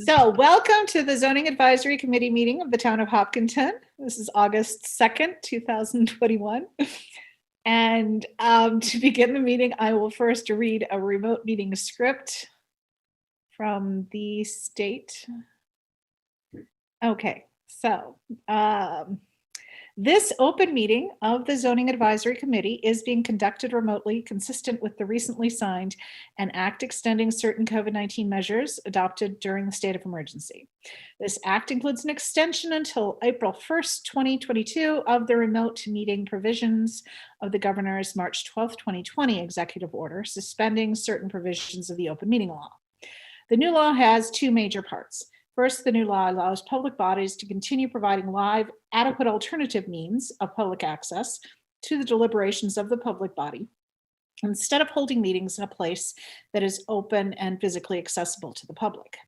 So welcome to the Zoning Advisory Committee meeting of the Town of Hopkinton. This is August 2nd, 2021. And to begin the meeting, I will first read a remote meeting script from the state. Okay, so this open meeting of the Zoning Advisory Committee is being conducted remotely, consistent with the recently signed an act extending certain COVID-19 measures adopted during the state of emergency. This act includes an extension until April 1st, 2022 of the remote meeting provisions of the governor's March 12th, 2020 executive order, suspending certain provisions of the open meeting law. The new law has two major parts. First, the new law allows public bodies to continue providing live, adequate alternative means of public access to the deliberations of the public body, instead of holding meetings in a place that is open and physically accessible to the public.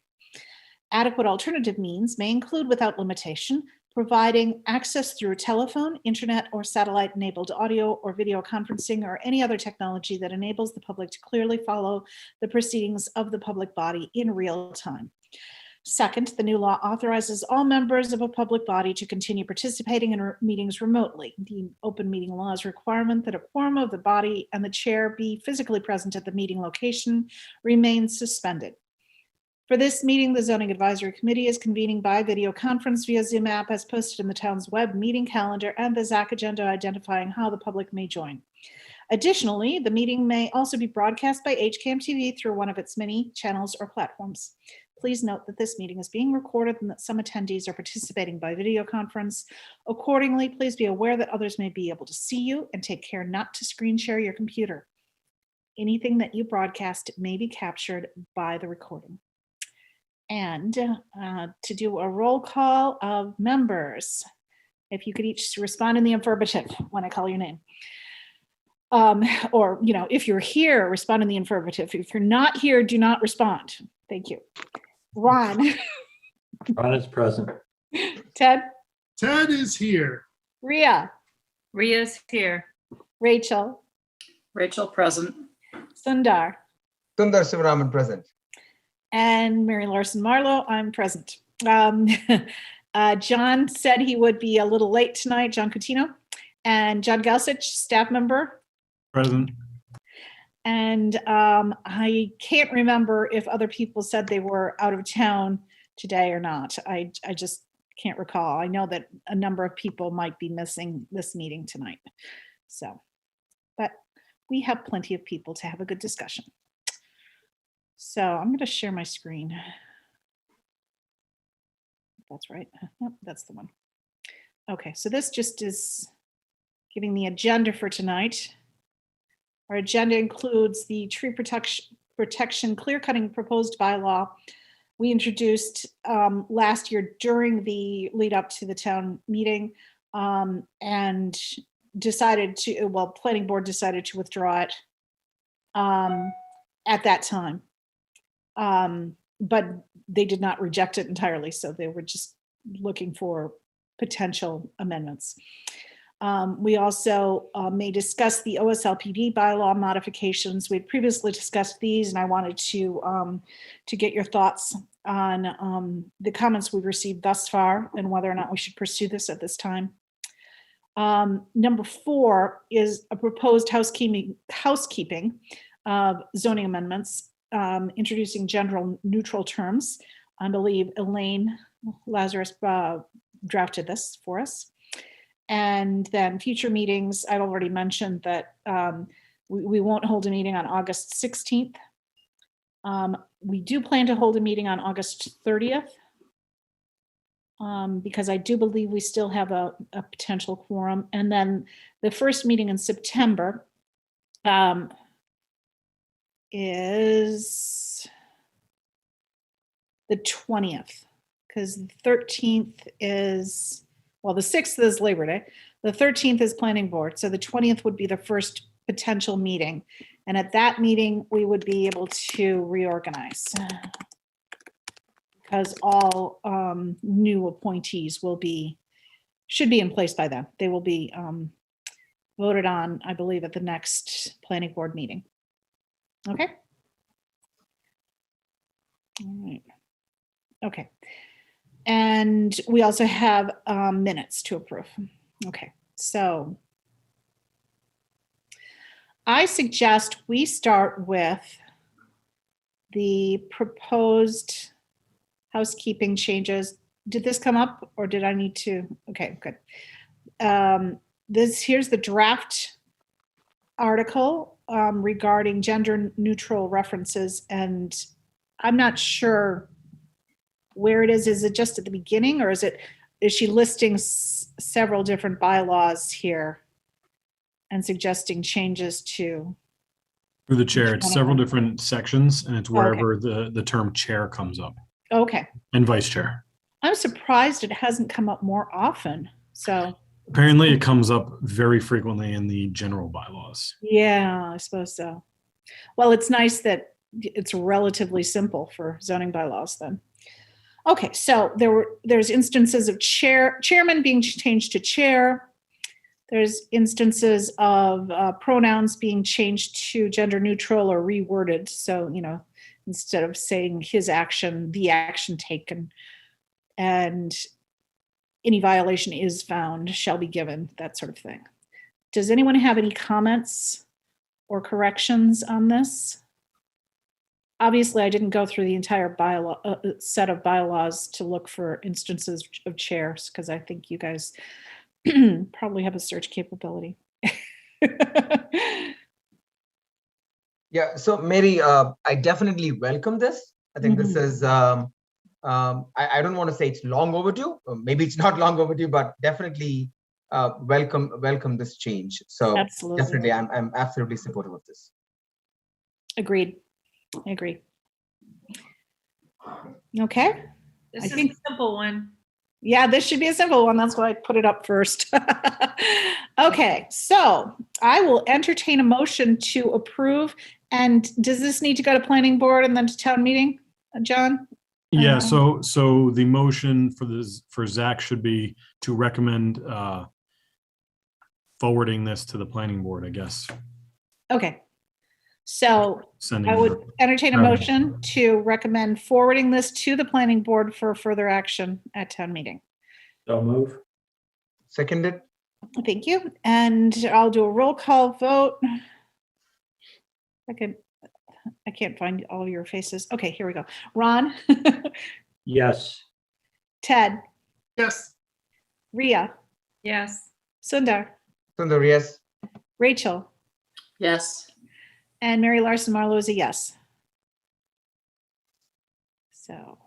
Adequate alternative means may include, without limitation, providing access through telephone, internet, or satellite-enabled audio or video conferencing, or any other technology that enables the public to clearly follow the proceedings of the public body in real time. Second, the new law authorizes all members of a public body to continue participating in meetings remotely. The open meeting law's requirement that a quorum of the body and the chair be physically present at the meeting location remains suspended. For this meeting, the Zoning Advisory Committee is convening by video conference via Zoom app as posted in the town's web meeting calendar and the ZAC agenda identifying how the public may join. Additionally, the meeting may also be broadcast by HCAM TV through one of its many channels or platforms. Please note that this meeting is being recorded and that some attendees are participating by video conference. Accordingly, please be aware that others may be able to see you and take care not to screen share your computer. Anything that you broadcast may be captured by the recording. And to do a roll call of members, if you could each respond in the affirmative when I call your name. Or, if you're here, respond in the affirmative. If you're not here, do not respond. Thank you. Ron. Ron is present. Ted. Ted is here. Ria. Ria's here. Rachel. Rachel present. Sundar. Sundar Sivaraman present. And Mary Larson Marlowe, I'm present. John said he would be a little late tonight, John Coutinho. And John Galsich, staff member. Present. And I can't remember if other people said they were out of town today or not. I just can't recall. I know that a number of people might be missing this meeting tonight. So, but we have plenty of people to have a good discussion. So I'm going to share my screen. That's right. Yep, that's the one. Okay, so this just is giving the agenda for tonight. Our agenda includes the tree protection clear-cutting proposed bylaw we introduced last year during the lead up to the town meeting, and decided to, planning board decided to withdraw it at that time. But they did not reject it entirely, so they were just looking for potential amendments. We also may discuss the Oslpd bylaw modifications. We had previously discussed these, and I wanted to get your thoughts on the comments we've received thus far and whether or not we should pursue this at this time. Number 4 is a proposed housekeeping zoning amendments, introducing general neutral terms. I believe Elaine Lazarus drafted this for us. And then future meetings, I've already mentioned that we won't hold a meeting on August 16th. We do plan to hold a meeting on August 30th because I do believe we still have a potential quorum. And then the first meeting in September is the 20th, because the 13th is, the 6th is Labor Day. The 13th is planning board. So the 20th would be the first potential meeting. And at that meeting, we would be able to reorganize because all new appointees should be in place by then. They will be voted on, I believe, at the next planning board meeting. Okay. All right. Okay. And we also have minutes to approve. Okay, so I suggest we start with the proposed housekeeping changes. Did this come up or did I need to? Okay, good. Here's the draft article regarding gender neutral references, and I'm not sure where it is. Is it just at the beginning, or is she listing several different bylaws here and suggesting changes to? Through the chair, Each it's one of several them. different sections, and it's wherever the term chair comes up, Okay, and vice chair. I'm surprised it hasn't come up more often. So Apparently, it comes up very frequently in the general bylaws. yeah, I suppose so. Well, it's nice that it's relatively simple for zoning bylaws then. Okay, so there's instances of chairman being changed to chair. There's instances of pronouns being changed to gender neutral or reworded. So, instead of saying his action, the action taken, and any violation is found shall be given, that sort of thing. Does anyone have any comments or corrections on this? Obviously, I didn't go through the entire bylaw set of bylaws to look for instances of chairs because I think you guys probably have a search capability. Yeah, so Mary, I definitely welcome this. I think this is, I don't want to say it's long overdue. Maybe it's not long overdue, but definitely welcome this change. So Absolutely. definitely, I'm absolutely supportive of this. Agreed. I agree. Okay. This I is think- a simple one. Yeah, this should be a simple one. That's why I put it up first. Okay, so I will entertain a motion to approve. And does this need to go to planning board and then to town meeting, John? Yeah, so the motion for Zach should be to recommend forwarding this to the planning board, I guess. Okay. So Sending I would it. entertain a motion to recommend forwarding this to the planning board for further action at town meeting. So move. Seconded. Thank you. And I'll do a roll call vote. I can't find all of your faces. Okay, here we go. Ron, Yes. Ted, Yes. Ria, Yes. Sundar, Sundar, yes. Rachel, Yes. and Mary Larson Marlowe is a yes. So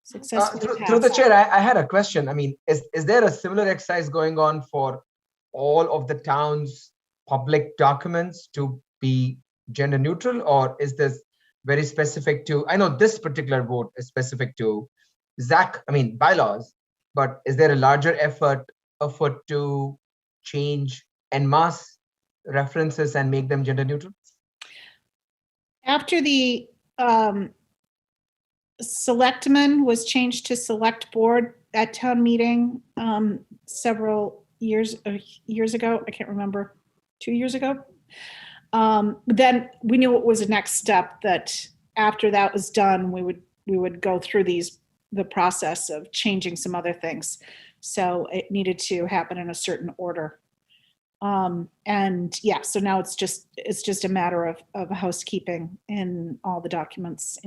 successfully Through the passed. chair, I had a question. I mean, is there a similar exercise going on for all of the town's public documents to be gender neutral, or is this very specific to, I know this particular vote is specific to bylaws, but is there a larger effort to change en masse references and make them gender neutral? After the selectman was changed to select board at town meeting several years ago, I can't remember, 2 years ago. Then we knew it was a next step that after that was done, we would go through the process of changing some other things. So it needed to happen in a certain order. And yeah, so now it's just a matter of housekeeping in all the documents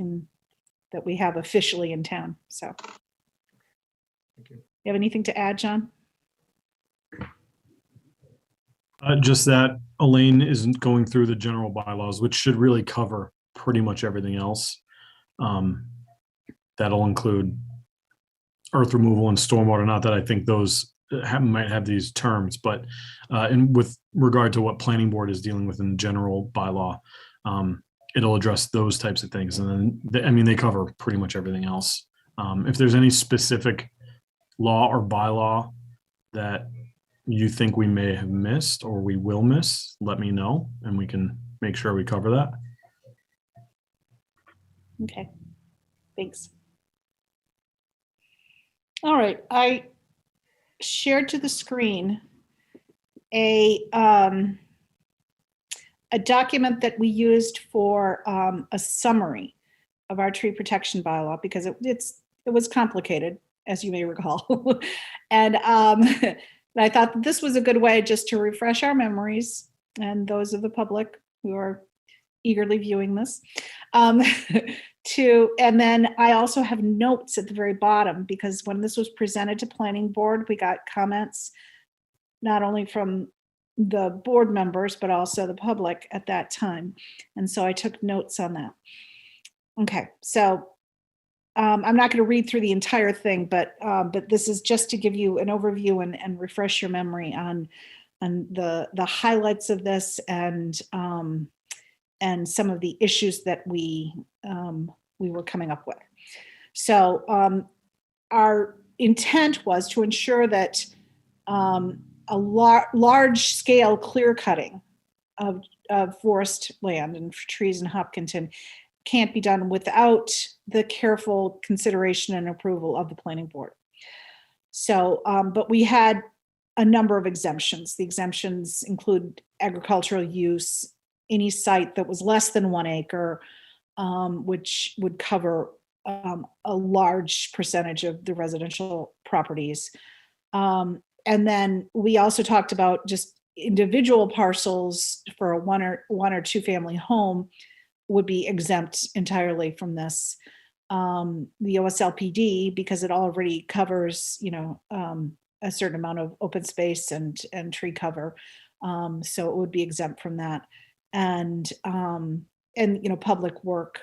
that we have officially in town. So, Thank you. You have anything to add, John? Just that Elaine isn't going through the general bylaws, which should really cover pretty much everything else. That'll include earth removal and stormwater. Not that I think those might have these terms, but with regard to what planning board is dealing with in the general bylaw, it'll address those types of things. And then, they cover pretty much everything else. If there's any specific law or bylaw that you think we may have missed or we will miss, let me know and we can make sure we cover that. Okay, thanks. All right, I shared to the screen a document that we used for a summary our tree protection bylaw because it was complicated, as you may recall. And I thought that this was a good way just to refresh our memories and those of the public who are eagerly viewing this. And then I also have notes at the very bottom because when this was presented to planning board, we got comments not only from the board members, but also the public at that time. And so I took notes on that. Okay, so I'm not going to read through the entire thing, but this is just to give you an overview and refresh your memory on the highlights of this and some of the issues that we were coming up with. So our intent was to ensure that a large scale clear cutting of forest land and trees in Hopkinton can't be done without the careful consideration and approval of the planning board. So, but we had a number of exemptions. The exemptions include agricultural use, any site that was less than 1 acre, which would cover a large percentage of the residential properties. And then we also talked about just individual parcels for a one or two family home would be exempt entirely from this. The Oslpd, because it already covers, a certain amount of open space and tree cover, so it would be exempt from that. And public work,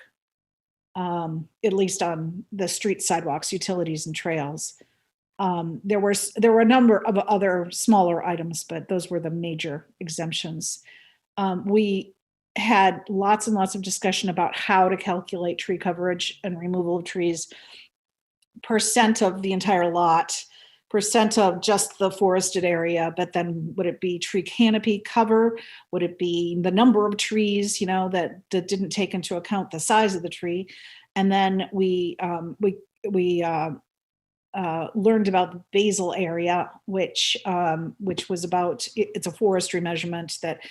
at least on the street, sidewalks, utilities, and trails. There were a number of other smaller items, but those were the major exemptions. We had lots and lots of discussion about how to calculate tree coverage and removal of trees, percent of the entire lot, percent of just the forested area, but then would it be tree canopy cover? Would it be the number of trees, that didn't take into account the size of the tree? And then we learned about the basal area, which was about, it's a forestry measurement that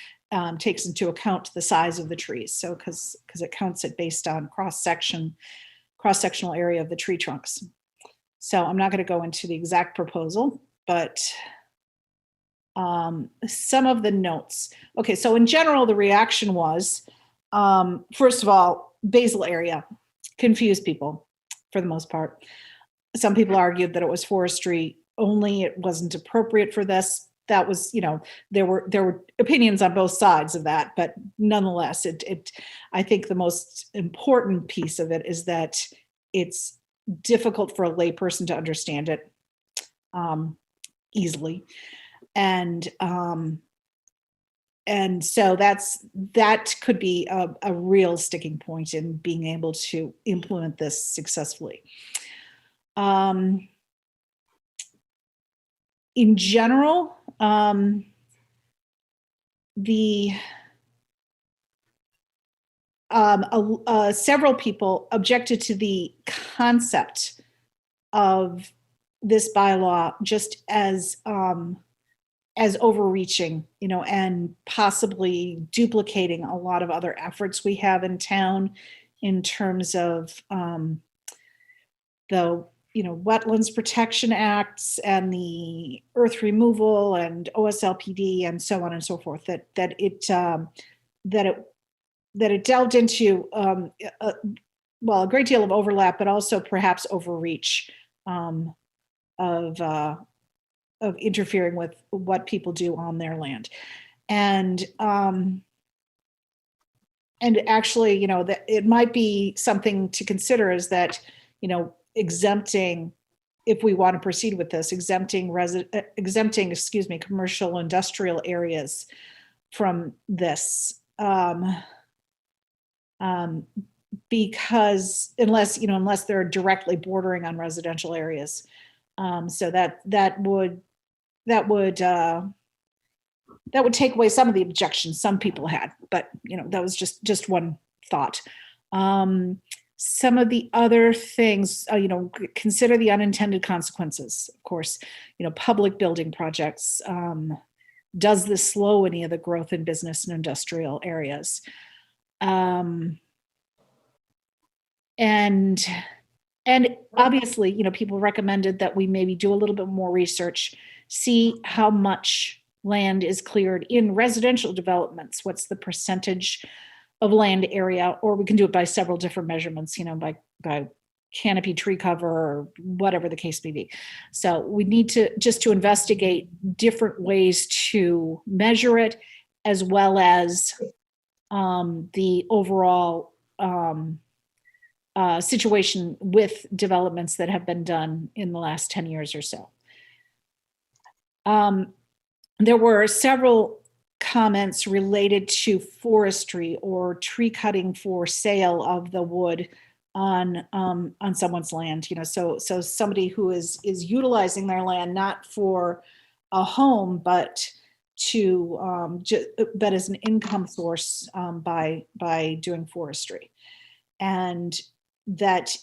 takes into account the size of the trees. So because it counts it based on cross-sectional area of the tree trunks. So I'm not going to go into the exact proposal, but some of the notes. Okay, so in general, the reaction was, first of all, basal area confused people for the most part. Some people argued that it was forestry only, it wasn't appropriate for this. That was, there were opinions on both sides of that, but nonetheless, I think the most important piece of it is that it's difficult for a layperson to understand it easily, and so that could be a real sticking point in being able to implement this successfully. In general, several people objected to the concept of this bylaw just as overreaching, and possibly duplicating a lot of other efforts we have in town in terms of the Wetlands Protection Acts and the earth removal and Oslpd and so on and so forth, that it delved into a great deal of overlap, but also perhaps overreach of interfering with what people do on their land. And actually, that it might be something to consider is that, exempting, if we want to proceed with this, exempting commercial industrial areas from this, because unless they're directly bordering on residential areas, so that would take away some of the objections some people had, but that was just one thought. Some of the other things, consider the unintended consequences. Of course, public building projects. Does this slow any of the growth in business and industrial areas? And obviously, people recommended that we maybe do a little bit more research, see how much land is cleared in residential developments. What's the percentage of land area? Or we can do it by several different measurements, by canopy, tree cover, or whatever the case may be. So we need to investigate different ways to measure it, as well as the overall situation with developments that have been done in the last 10 years or so. There were several comments related to forestry or tree cutting for sale of the wood on someone's land. So somebody who is utilizing their land not for a home, but but as an income source by doing forestry. And that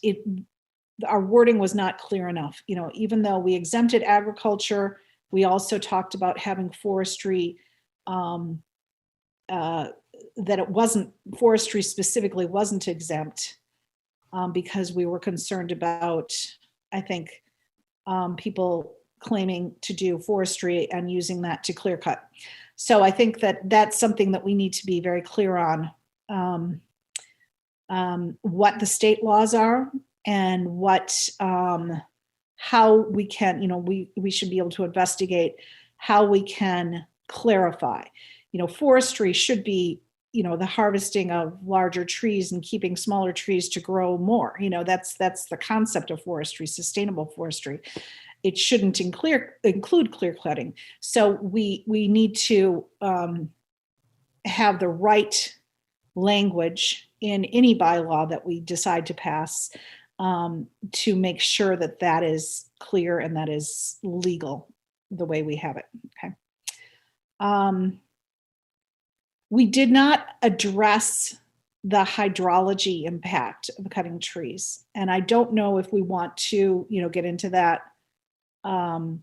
our wording was not clear enough. Even though we exempted agriculture, we also talked about having forestry, that it wasn't, forestry specifically wasn't exempt, because we were concerned about, I think, people claiming to do forestry and using that to clear cut. So I think that that's something that we need to be very clear on. What the state laws are and how we can, we should be able to investigate how we can clarify. Forestry should be, the harvesting of larger trees and keeping smaller trees to grow more. That's the concept of forestry, sustainable forestry. It shouldn't include clear cutting. So we need to have the right language in any bylaw that we decide to pass, to make sure that that is clear and that is legal the way we have it. Okay. We did not address the hydrology impact of cutting trees, and I don't know if we want to, get into that. I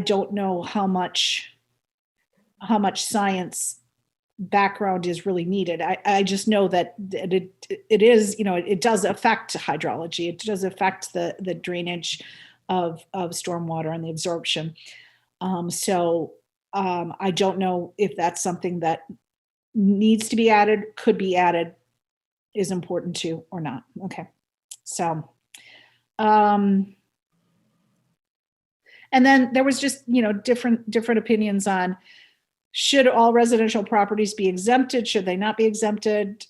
don't know how much science background is really needed. I just know that it is, it does affect hydrology. It does affect the drainage of stormwater and the absorption. I don't know if that's something that needs to be added, could be added, is important to, or not. Okay. So, and then there was just, different opinions on, should all residential properties be exempted? Should they not be exempted?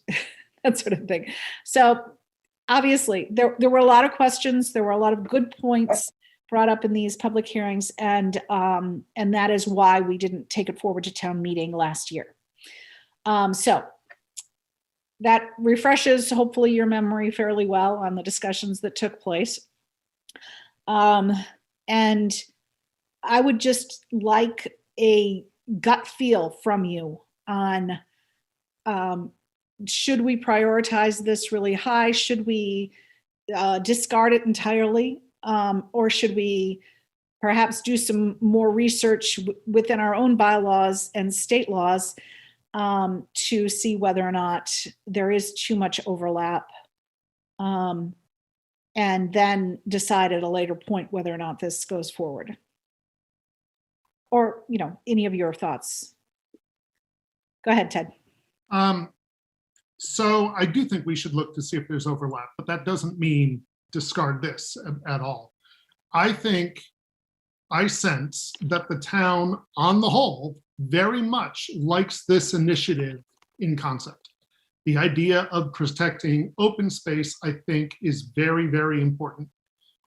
That sort of thing. So obviously there were a lot of questions. There were a lot of good points brought up in these public hearings. And that is why we didn't take it forward to town meeting last year. So that refreshes hopefully your memory fairly well on the discussions that took place. And I would just like a gut feel from you on, should we prioritize this really high? Should we discard it entirely? Or should we perhaps do some more research within our own bylaws and state laws to see whether or not there is too much overlap, and then decide at a later point whether or not this goes forward? Or, any of your thoughts. Go ahead, Ted. So I do think we should look to see if there's overlap, but that doesn't mean discard this at all. I sense that the town on the whole very much likes this initiative in concept. The idea of protecting open space, I think, is very, very important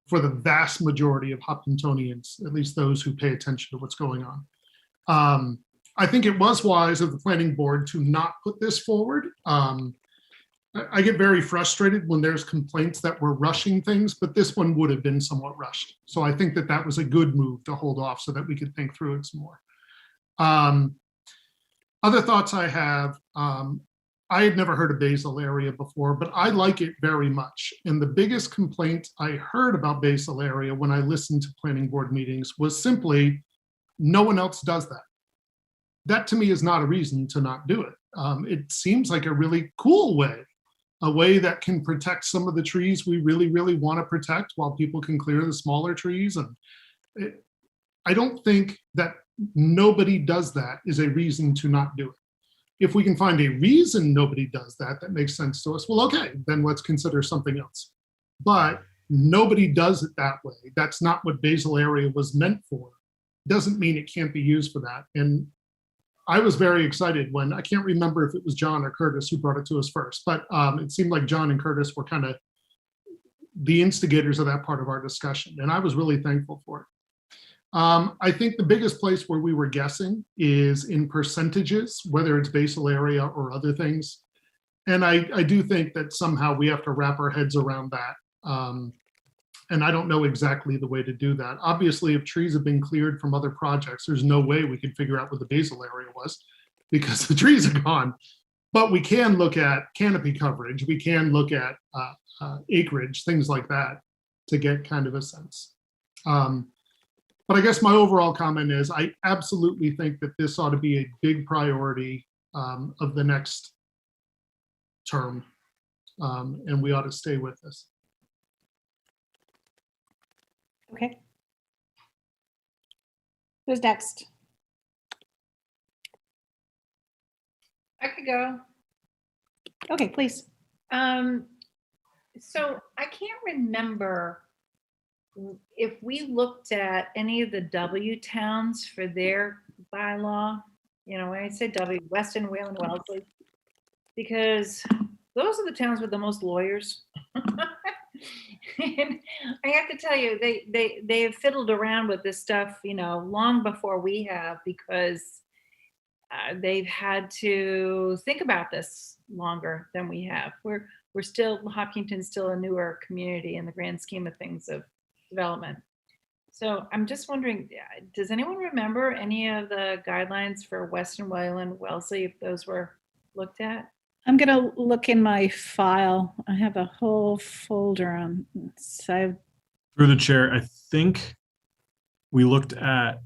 for the vast majority of Hopkintonians, at least those who pay attention to what's going on. I think it was wise of the planning board to not put this forward. I get very frustrated when there's complaints that we're rushing things, but this one would have been somewhat rushed. So I think that was a good move to hold off so that we could think through it some more. Other thoughts I have, I had never heard of Basal area before, but I like it very much. And the biggest complaint I heard about Basal area when I listened to planning board meetings was simply, no one else does that. That to me is not a reason to not do it. It seems like a really cool way a way that can protect some of the trees we really, really want to protect while people can clear the smaller trees. And I don't think that nobody does that is a reason to not do it. If we can find a reason nobody does that, that makes sense to us, well, okay, then let's consider something else. But nobody does it that way. That's not what basal area was meant for. Doesn't mean it can't be used for that. And I was very excited when, I can't remember if it was John or Curtis who brought it to us first, but it seemed like John and Curtis were kind of the instigators of that part of our discussion. And I was really thankful for it. I think the biggest place where we were guessing is in percentages, whether it's basal area or other things. And I do think that somehow we have to wrap our heads around that. And I don't know exactly the way to do that. Obviously, if trees have been cleared from other projects, there's no way we could figure out what the basal area was because the trees are gone. But we can look at canopy coverage. We can look at acreage, things like that to get kind of a sense. But I guess my overall comment is I absolutely think that this ought to be a big priority of the next term, and we ought to stay with this. Okay. Who's next? I could go. Okay, please. So I can't remember if we looked at any of the W towns for their bylaw. You know, when I say W, Weston, Wayland, Wellesley, because those are the towns with the most lawyers. And I have to tell you, they have fiddled around with this stuff, you know, long before we have, because they've had to think about this longer than we have. We're still, Hopkinton's still a newer community in the grand scheme of things of development. So I'm just wondering, does anyone remember any of the guidelines for Western Wayland, Wellesley, if those were looked at? I'm gonna look in my file. I have a whole folder on. So Through the chair, I think we looked at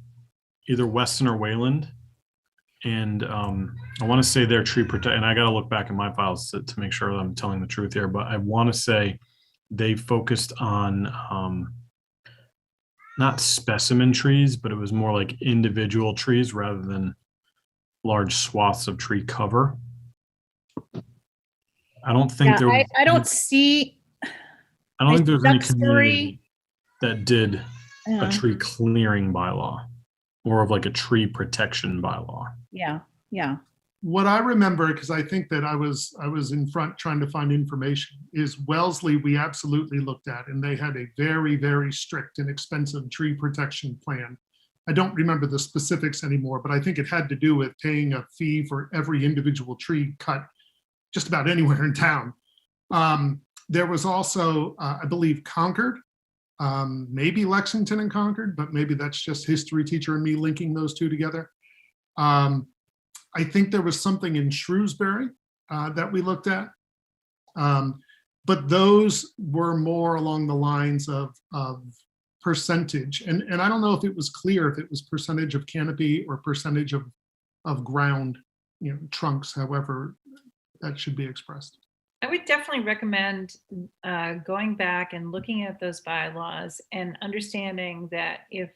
either Weston or Wayland, and I want to say their tree protect. And I got to look back in my files to make sure that I'm telling the truth here. But I want to say they focused on not specimen trees, but it was more like individual trees rather than large swaths of tree cover. I don't think yeah, there was, I don't see. I don't think there's any Duxbury. community that did Yeah, a tree clearing bylaw, more of like a tree protection bylaw. yeah, yeah. What I remember, because I think that I was in front trying to find information, is Wellesley we absolutely looked at, and they had a very, very strict and expensive tree protection plan. I don't remember the specifics anymore, but I think it had to do with paying a fee for every individual tree cut just about anywhere in town. There was also, I believe, Concord, maybe Lexington and Concord, but maybe that's just history teacher and me linking those two together. I think there was something in Shrewsbury that we looked at, but those were more along the lines of percentage. And I don't know if it was clear if it was percentage of canopy or percentage of ground, you know, trunks, however that should be expressed. I would definitely recommend going back and looking at those bylaws and understanding that if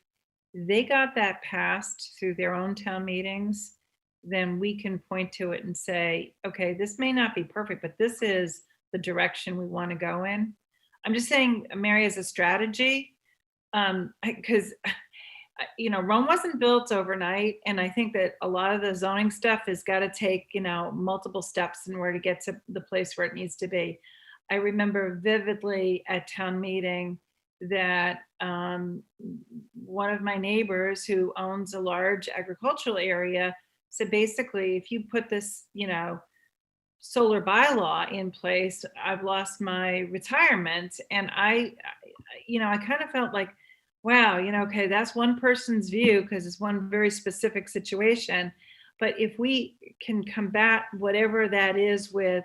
they got that passed through their own town meetings, then we can point to it and say, okay, this may not be perfect, but this is the direction we want to go in. I'm just saying, Mary, as a strategy, because you know, Rome wasn't built overnight, and I think that a lot of the zoning stuff has got to take, you know, multiple steps in order to get to the place where it needs to be. I remember vividly at town meeting that one of my neighbors who owns a large agricultural area said, basically, if you put this, you know, solar bylaw in place, I've lost my retirement. And I kind of felt like, wow, you know, okay, that's one person's view because it's one very specific situation. But if we can combat whatever that is with,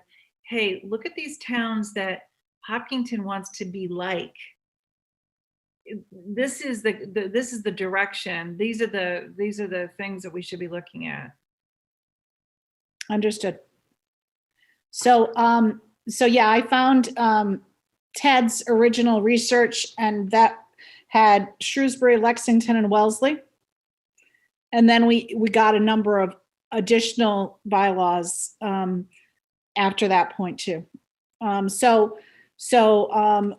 hey, look at these towns that Hopkinton wants to be like. This is the direction. These are the things that we should be looking at. Understood. So So yeah, I found Ted's original research, and that had Shrewsbury, Lexington, and Wellesley. And then we got a number of additional bylaws after that point too. So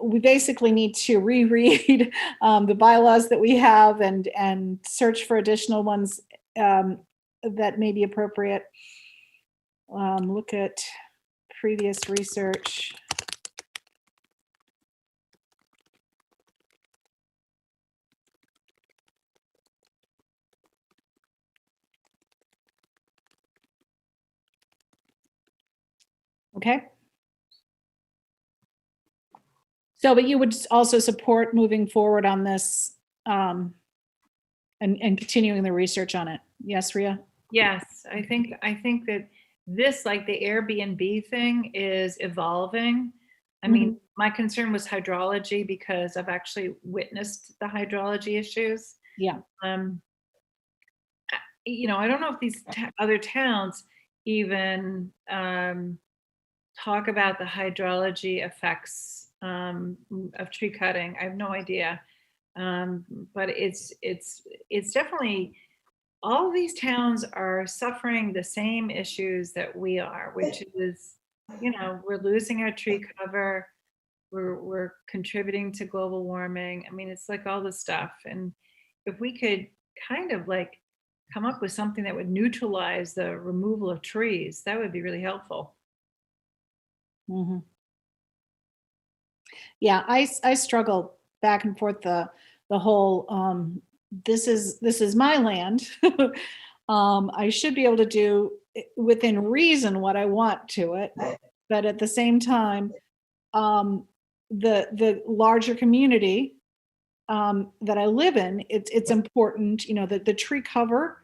we basically need to reread the bylaws that we have and search for additional ones that may be appropriate. Look at previous research. Okay. So, but you would also support moving forward on this and continuing the research on it. Yes, Ria? Yes, I think that this, like the Airbnb thing, is evolving. I mean, my concern was hydrology because I've actually witnessed the hydrology issues. Yeah. You know, I don't know if these other towns even talk about the hydrology effects of tree cutting. I have no idea. But it's definitely, all of these towns are suffering the same issues that we are, which is, you know, we're losing our tree cover, we're contributing to global warming. I mean, it's like all this stuff. And if we could kind of like come up with something that would neutralize the removal of trees, that would be really helpful. Mm-hmm. Yeah, I struggle back and forth the whole this is my land. I should be able to do within reason what I want to it, but at the same time, the larger community that I live in, it's important, you know, that the tree cover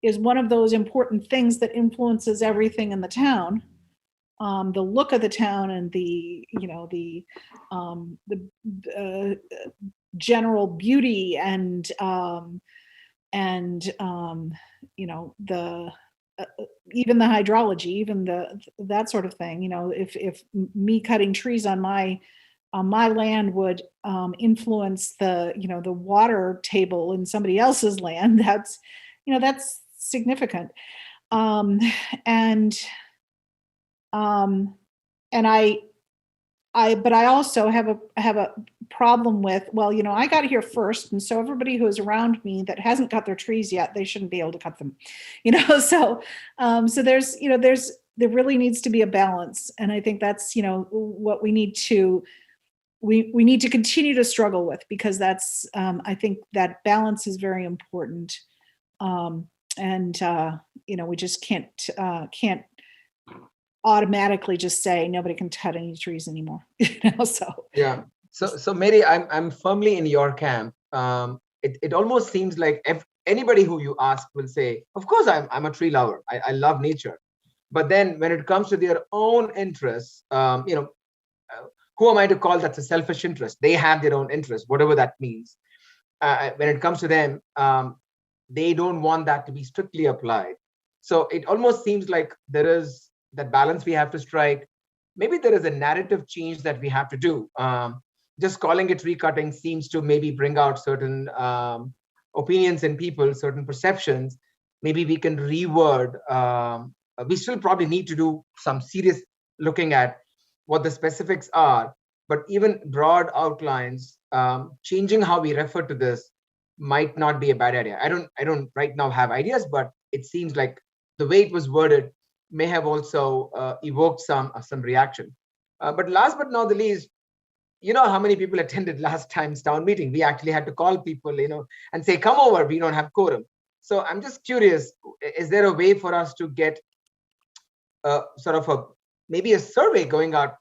is one of those important things that influences everything in the town. The look of the town and the, you know, the general beauty and you know, the even the hydrology, even that sort of thing. You know, if me cutting trees on my land would influence the, you know, the water table in somebody else's land, that's, you know, that's significant. But I also have a problem with, well, you know, I got here first, and so everybody who's around me that hasn't cut their trees yet, they shouldn't be able to cut them, you know. So there's, you know, there really needs to be a balance, and I think that's, you know, what we need to continue to struggle with, because that's I think that balance is very important, and you know, we just can't automatically just say nobody can cut any trees anymore. You know, so yeah. So Mary, I'm firmly in your camp. It almost seems like anybody who you ask will say, of course I'm a tree lover. I love nature. But then when it comes to their own interests, you know, who am I to call that's a selfish interest? They have their own interest, whatever that means. When it comes to them, they don't want that to be strictly applied. So it almost seems like there is that balance we have to strike. Maybe there is a narrative change that we have to do. Just calling it recutting seems to maybe bring out certain opinions in people, certain perceptions. Maybe we can reword. We still probably need to do some serious looking at what the specifics are, but even broad outlines, changing how we refer to this might not be a bad idea. I don't right now have ideas, but it seems like the way it was worded may have also evoked some reaction. But last but not the least, you know how many people attended last time's town meeting? We actually had to call people, you know, and say, come over, we don't have quorum. So I'm just curious, is there a way for us to get sort of maybe a survey going out?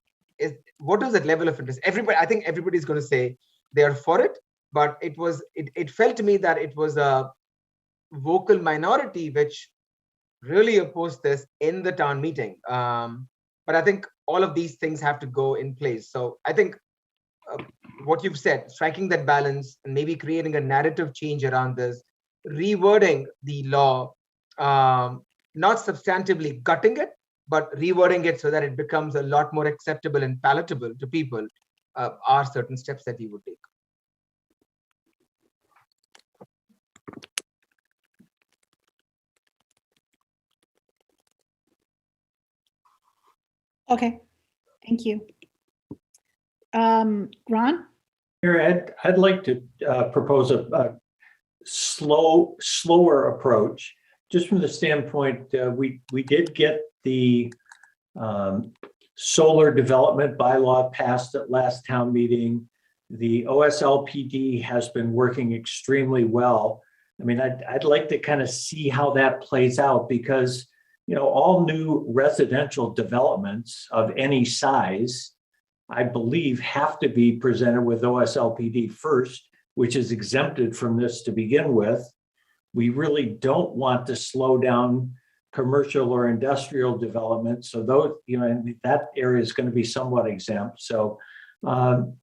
What is that level of interest? Everybody, I think everybody's going to say they are for it, but it felt to me that it was a vocal minority which really opposed this in the town meeting. But I think all of these things have to go in place. So I think what you've said, striking that balance and maybe creating a narrative change around this, rewording the law, not substantively gutting it, but rewording it so that it becomes a lot more acceptable and palatable to people are certain steps that we would take. Okay, thank you. Ron? Here, I'd like to propose a slower approach, just from the standpoint we did get the solar development bylaw passed at last town meeting. The Oslpd has been working extremely well. I mean, I'd like to kind of see how that plays out, because all new residential developments of any size, I believe, have to be presented with Oslpd first, which is exempted from this to begin with. We really don't want to slow down commercial or industrial development. So those, that area is going to be somewhat exempt. So I'd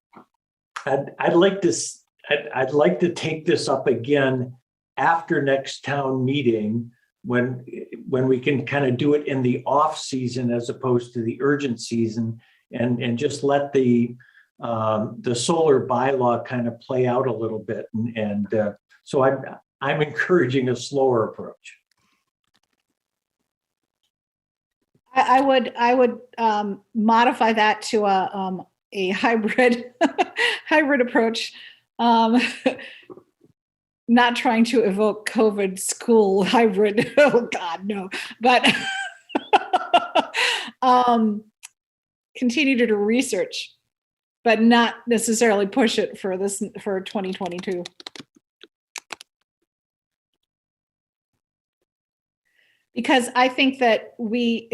like to take this up again after next town meeting, when we can kind of do it in the off season as opposed to the urgent season, and just let the solar bylaw kind of play out a little bit. So I'm encouraging a slower approach. I would modify that to a hybrid hybrid approach. Not trying to evoke COVID school hybrid. Oh God, no. But continue to do research, but not necessarily push it for 2022. Because I think that we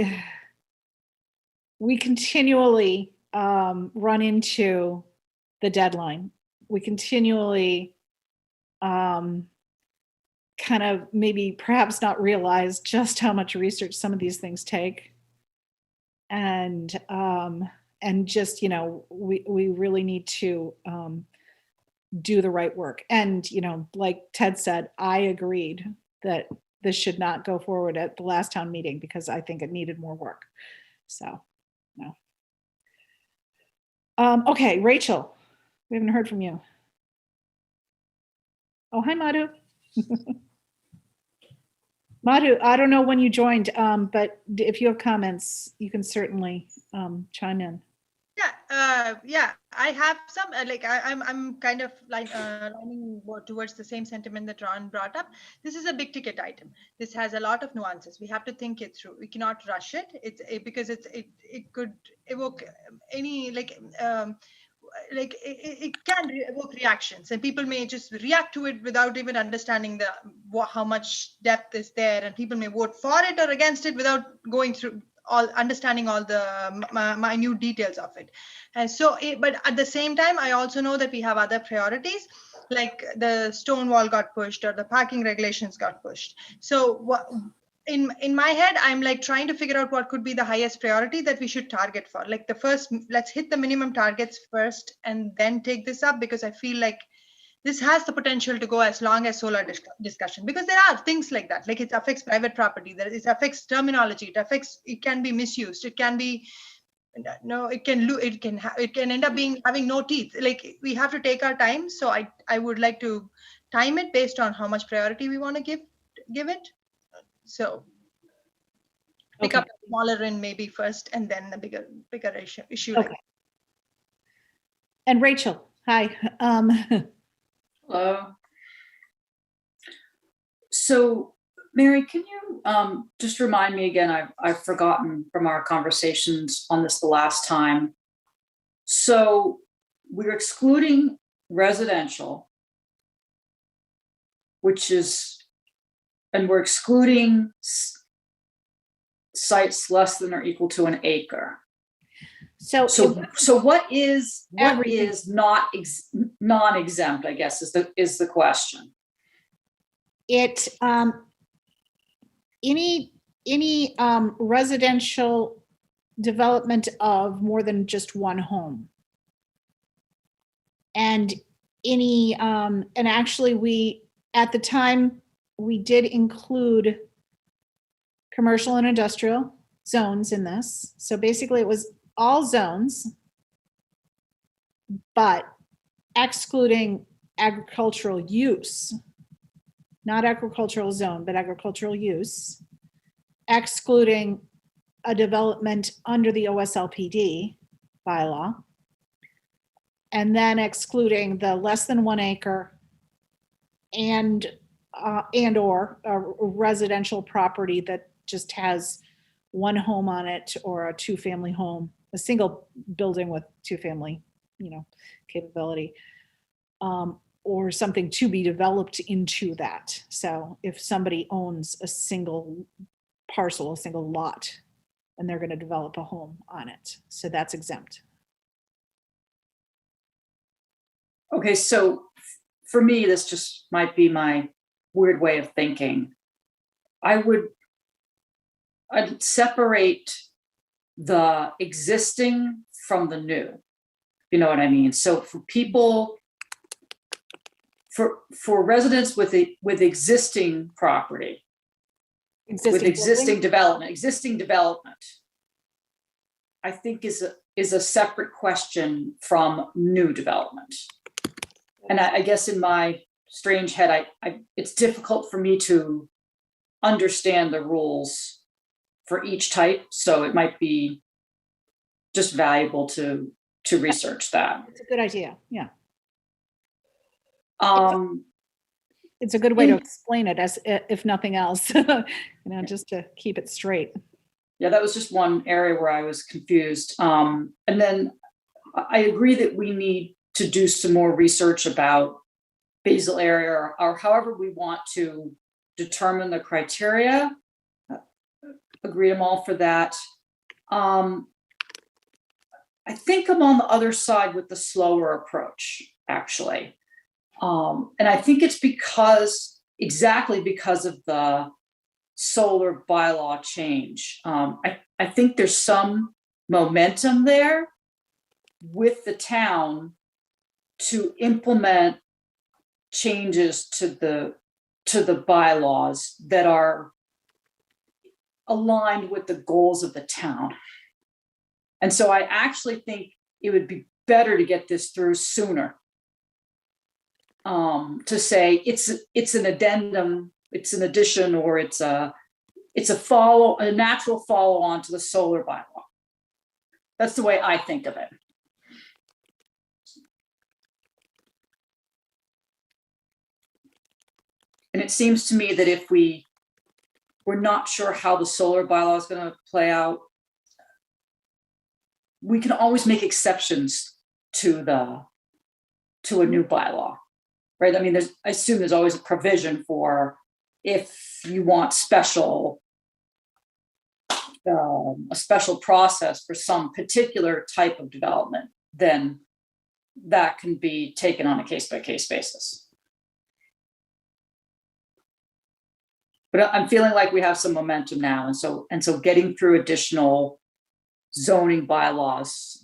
continually run into the deadline. We continually kind of maybe perhaps not realize just how much research some of these things take. And just, we really need to do the right work. And, like Ted said, I agreed that this should not go forward at the last town meeting because I think it needed more work. So, no. Okay, Rachel, we haven't heard from you. Oh, hi, Madhu. Madhu, I don't know when you joined, but if you have comments, you can certainly chime in. Yeah, I have some I'm kind of leaning more towards the same sentiment that Ron brought up. This is a big ticket item. This has a lot of nuances. We have to think it through. We cannot rush it. Because it could evoke any it can evoke reactions, and people may just react to it without even understanding how much depth is there, and people may vote for it or against it without going through understanding all the minute details of it. And so, but at the same time, I also know that we have other priorities, like the stone wall got pushed or the parking regulations got pushed. So in my head, I'm trying to figure out what could be the highest priority that we should target for. Let's hit the minimum targets first and then take this up, because I feel like this has the potential to go as long as solar discussion, because there are things like that. Like, it affects private property, it affects terminology, it can be misused, it can be, it can end up having no teeth. We have to take our time. So I would like to time it based on how much priority we want to give it. So pick up the smaller end maybe first, and then the bigger issue. Okay. And Rachel, hi. Hello. So, Mary, can you just remind me again? I've forgotten from our conversations on this the last time. So we're excluding residential, and we're excluding sites less than or equal to an acre. So what is not non-exempt, I guess, is the question. It any residential development of more than just one home, and and actually we at the time we did include commercial and industrial. zones in this. So basically it was all zones, but excluding agricultural use, not agricultural zone, but agricultural use, excluding a development under the Oslpd bylaw, and then excluding the less than 1 acre and or a residential property that just has one home on it, or a two-family home, a single building with two-family, capability, or something to be developed into that. So if somebody owns a single parcel, a single lot, and they're going to develop a home on it, so that's exempt. Okay, so for me, this just might be my weird way of thinking. I'd separate the existing from the new. You know what I mean? So for people, for residents with existing property, with existing development, I think is a separate question from new development. And I guess in my strange head, it's difficult for me to understand the rules for each type. So it might be just valuable to research that. It's a good idea. Yeah. Um, It's a good way to explain it, as if nothing else, just to keep it straight. Yeah, that was just one area where I was confused. And then I agree that we need to do some more research about basal area, or however we want to determine the criteria. Agree, I'm all for that. I think I'm on the other side with the slower approach, actually. And I think it's exactly because of the solar bylaw change. I think there's some momentum there with the town to implement changes to the bylaws that are aligned with the goals of the town. And so I actually think it would be better to get this through sooner. To say it's an addendum, it's an addition, or it's a natural follow on to the solar bylaw. That's the way I think of it. And it seems to me that if we're not sure how the solar bylaw is going to play out, we can always make exceptions to a new bylaw, right? I mean, I assume there's always a provision for if you want a special process for some particular type of development, then that can be taken on a case-by-case basis. But I'm feeling like we have some momentum now, and so getting through additional zoning bylaws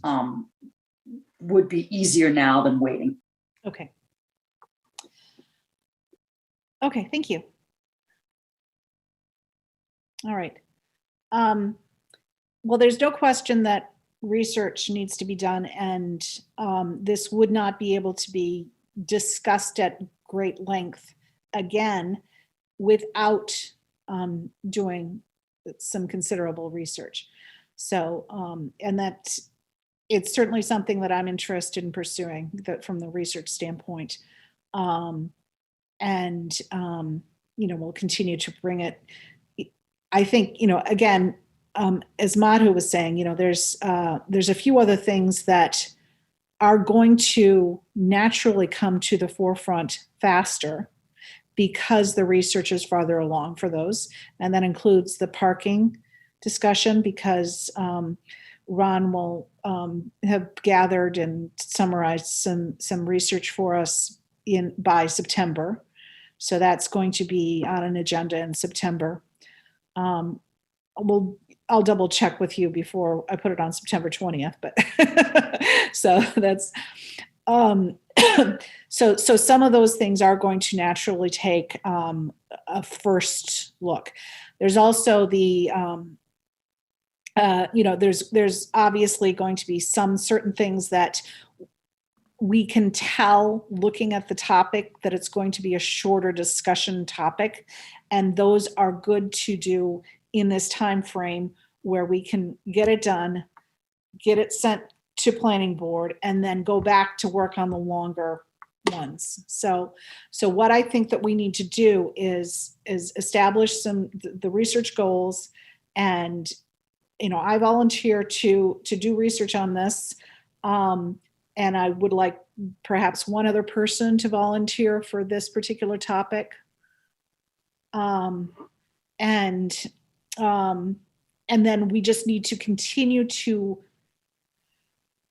would be easier now than waiting. Okay. Okay, thank you. All right. Well, there's no question that research needs to be done, and this would not be able to be discussed at great length again without doing some considerable research. So, and that it's certainly something that I'm interested in pursuing, that from the research standpoint. We'll continue to bring it. I think, again, as Madhu was saying, there's a few other things that are going to naturally come to the forefront faster because the research is farther along for those. And that includes the parking discussion, because Ron will have gathered and summarized some research for us by September. So that's going to be on an agenda in September. I'll double check with you before I put it on September 20th, but so that's so some of those things are going to naturally take a first look. There's also the there's obviously going to be some certain things that we can tell looking at the topic that it's going to be a shorter discussion topic, and those are good to do in this time frame where we can get it done, get it sent to planning board, and then go back to work on the longer ones. So what I think that we need to do is establish the research goals, and I volunteer to do research on this. And I would like perhaps one other person to volunteer for this particular topic. And then we just need to continue to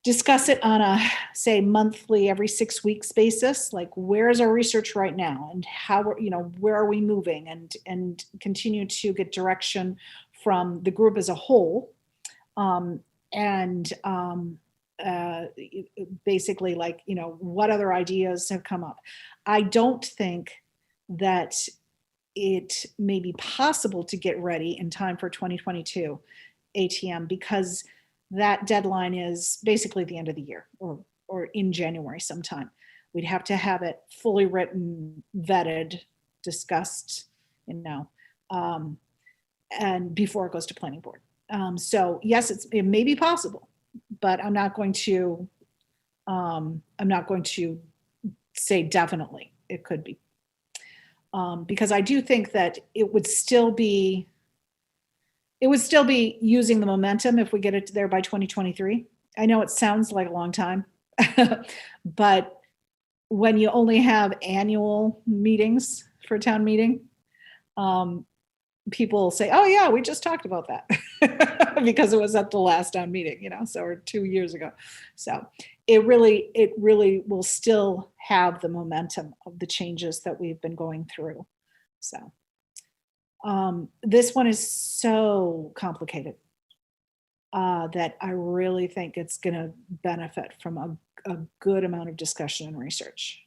discuss it on a, say, monthly, every 6 weeks basis. Like, where's our research right now, and how, where are we moving, and continue to get direction from the group as a whole. Basically, like, what other ideas have come up. I don't think that it may be possible to get ready in time for 2022 ATM, because that deadline is basically the end of the year, or in January sometime. We'd have to have it fully written, vetted, discussed, and before it goes to planning board. So yes, it may be possible, but I'm not going to say definitely it could be, because I do think that it would still be using the momentum if we get it there by 2023. I know it sounds like a long time, but when you only have annual meetings for town meeting, people say, oh yeah, we just talked about that because it was at the last town meeting, or 2 years ago. So it really will still have the momentum of the changes that we've been going through. So this one is so complicated that I really think it's going to benefit from a good amount of discussion and research.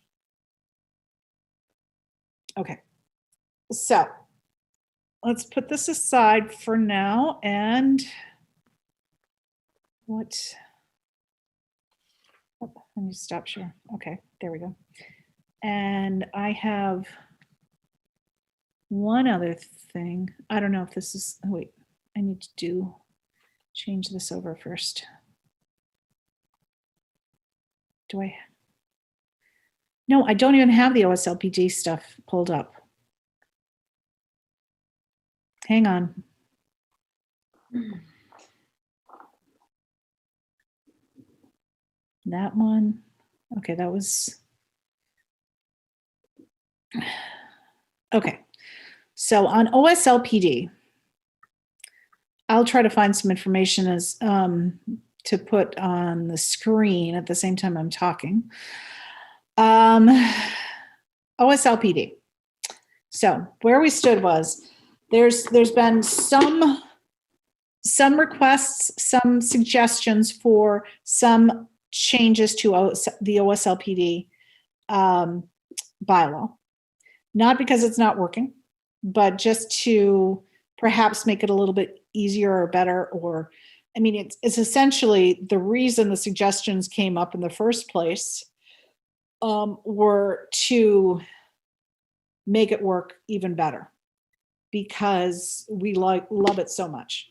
Okay, so let's put this aside for now. And let me stop share. Okay, there we go. And I have one other thing. I don't know if this is, oh wait, I need to change this over first. No, I don't even have the Oslpd stuff pulled up. Hang on. That one. Okay, that was. Okay. So on Oslpd, I'll try to find some information as to put on the screen at the same time I'm talking. Oslpd. So where we stood was there's been some requests, some suggestions for some changes to the Oslpd bylaw. Not because it's not working, but just to perhaps make it a little bit easier or better, or, I mean, it's essentially the reason the suggestions came up in the first place were to make it work even better, because we love it so much.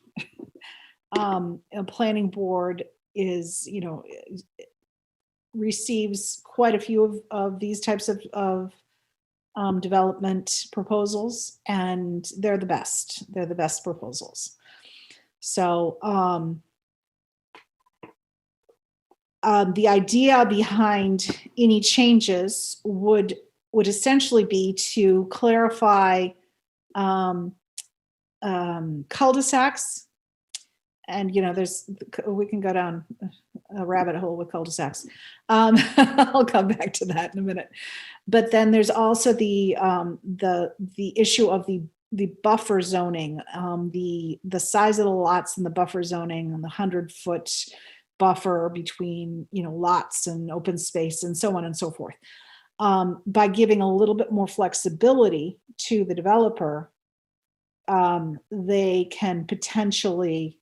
A planning board is, receives quite a few of these types of development proposals, and they're the best. They're the best proposals. So the idea behind any changes would essentially be to clarify cul-de-sacs. And, we can go down a rabbit hole with cul-de-sacs. I'll come back to that in a minute. But then there's also the issue of the buffer zoning, the size of the lots in the buffer zoning, and the 100-foot buffer between, lots and open space, and so on and so forth. By giving a little bit more flexibility to the developer, they can potentially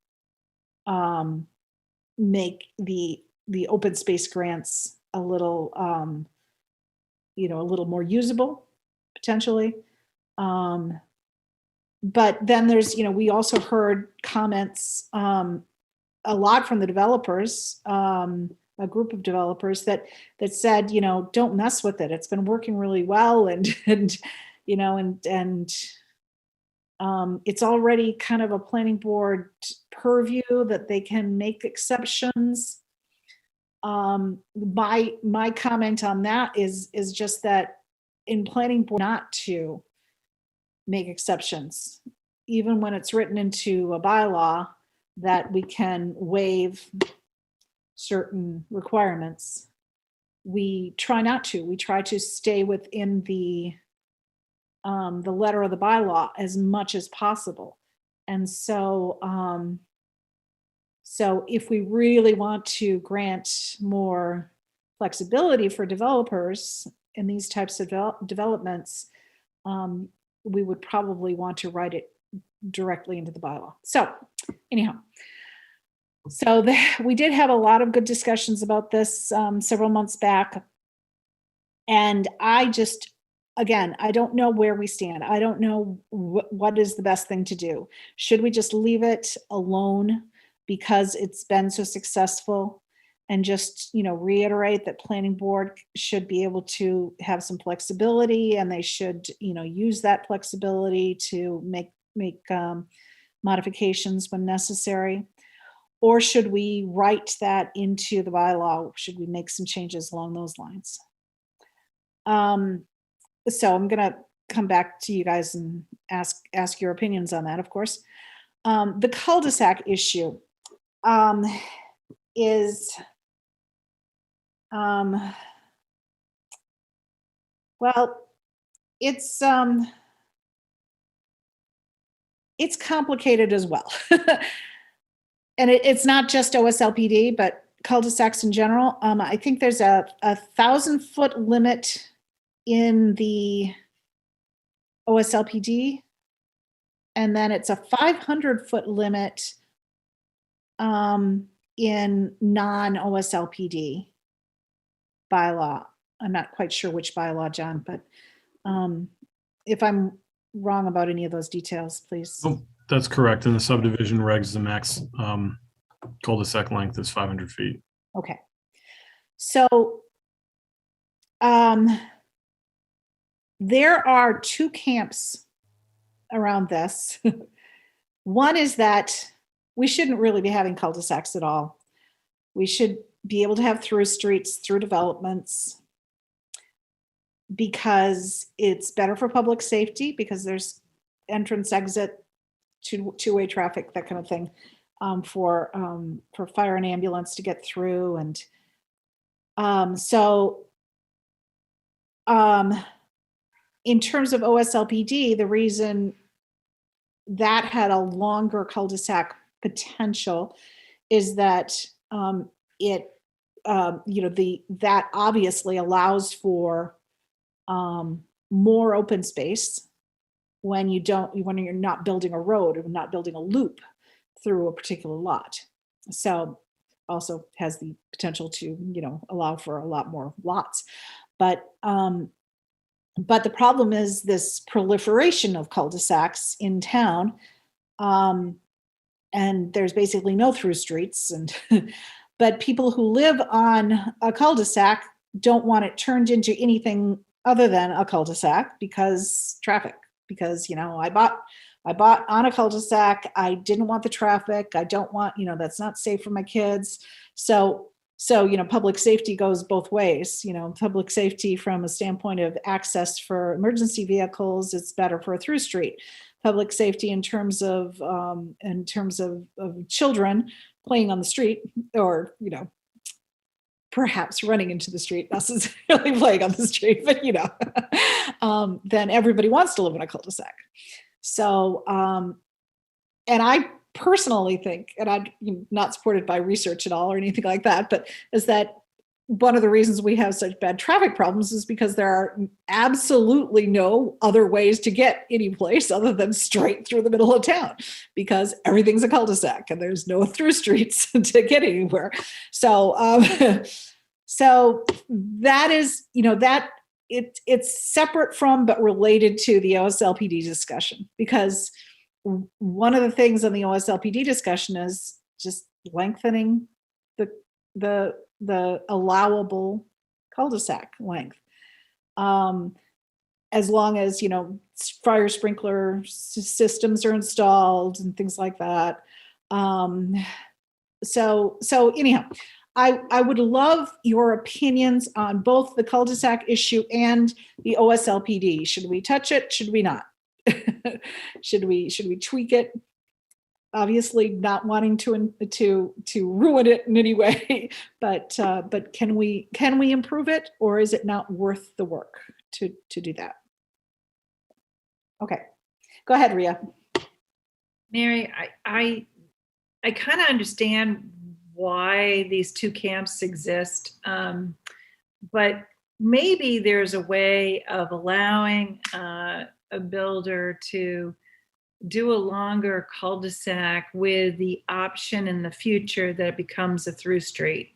make the open space grants a little, a little more usable potentially. But then there's, we also heard comments a lot from the developers, a group of developers that said, don't mess with it. It's been working really well, and it's already kind of a planning board purview that they can make exceptions. My comment on that is just that in planning board not to make exceptions, even when it's written into a bylaw, that we can waive certain requirements. We try not to. We try to stay within the letter of the bylaw as much as possible. And so, so if we really want to grant more flexibility for developers in these types of developments, we would probably want to write it directly into the bylaw. So anyhow, so we did have a lot of good discussions about this several months back. And I just, again, I don't know where we stand. I don't know what is the best thing to do. Should we just leave it alone because it's been so successful, and just, reiterate that planning board should be able to have some flexibility, and they should, use that flexibility to make modifications when necessary? Or should we write that into the bylaw? Should we make some changes along those lines? So I'm gonna come back to you guys and ask your opinions on that, of course. The cul-de-sac issue is, well, it's complicated as well. And it's not just Oslpd, but cul-de-sacs in general. I think there's a 1,000-foot limit in the Oslpd, and then it's a 500-foot limit in non-Oslpd bylaw. I'm not quite sure which bylaw, John, but if I'm wrong about any of those details, please. Oh, that's correct. In the subdivision regs, the max cul-de-sac length is 500 feet. Okay. So there are two camps around this. One is that we shouldn't really be having cul-de-sacs at all. We should be able to have through streets, through developments, because it's better for public safety, because there's entrance, exit, two-way traffic, that kind of thing, for fire and ambulance to get through. And in terms of Oslpd, the reason that had a longer cul-de-sac potential is that that obviously allows for more open space when you're not building a road or not building a loop through a particular lot. So also has the potential to, allow for a lot more lots. But the problem is this proliferation of cul-de-sacs in town, and there's basically no through streets. And but people who live on a cul-de-sac don't want it turned into anything other than a cul-de-sac because traffic. Because I bought on a cul-de-sac. I didn't want the traffic. I don't want, that's not safe for my kids. So public safety goes both ways. Public safety from a standpoint of access for emergency vehicles, it's better for a through street. Public safety in terms of children playing on the street, or perhaps running into the street, not necessarily playing on the street, but then everybody wants to live in a cul-de-sac. So, and I personally think, and I'm not supported by research at all or anything like that, but is that one of the reasons we have such bad traffic problems is because there are absolutely no other ways to get any place other than straight through the middle of town, because everything's a cul-de-sac and there's no through streets to get anywhere. So, so that is, that it's separate from but related to the Oslpd discussion, because one of the things on the Oslpd discussion is just lengthening the allowable cul-de-sac length. As long as, fire sprinkler systems are installed and things like that. So anyhow, I would love your opinions on both the cul-de-sac issue and the Oslpd. Should we touch it? Should we not? Should we tweak it? Obviously not wanting to ruin it in any way, but can we improve it, or is it not worth the work to do that? Okay, go ahead, Ria. Mary, I kind of understand why these two camps exist, but maybe there's a way of allowing a builder to do a longer cul-de-sac with the option in the future that it becomes a through street.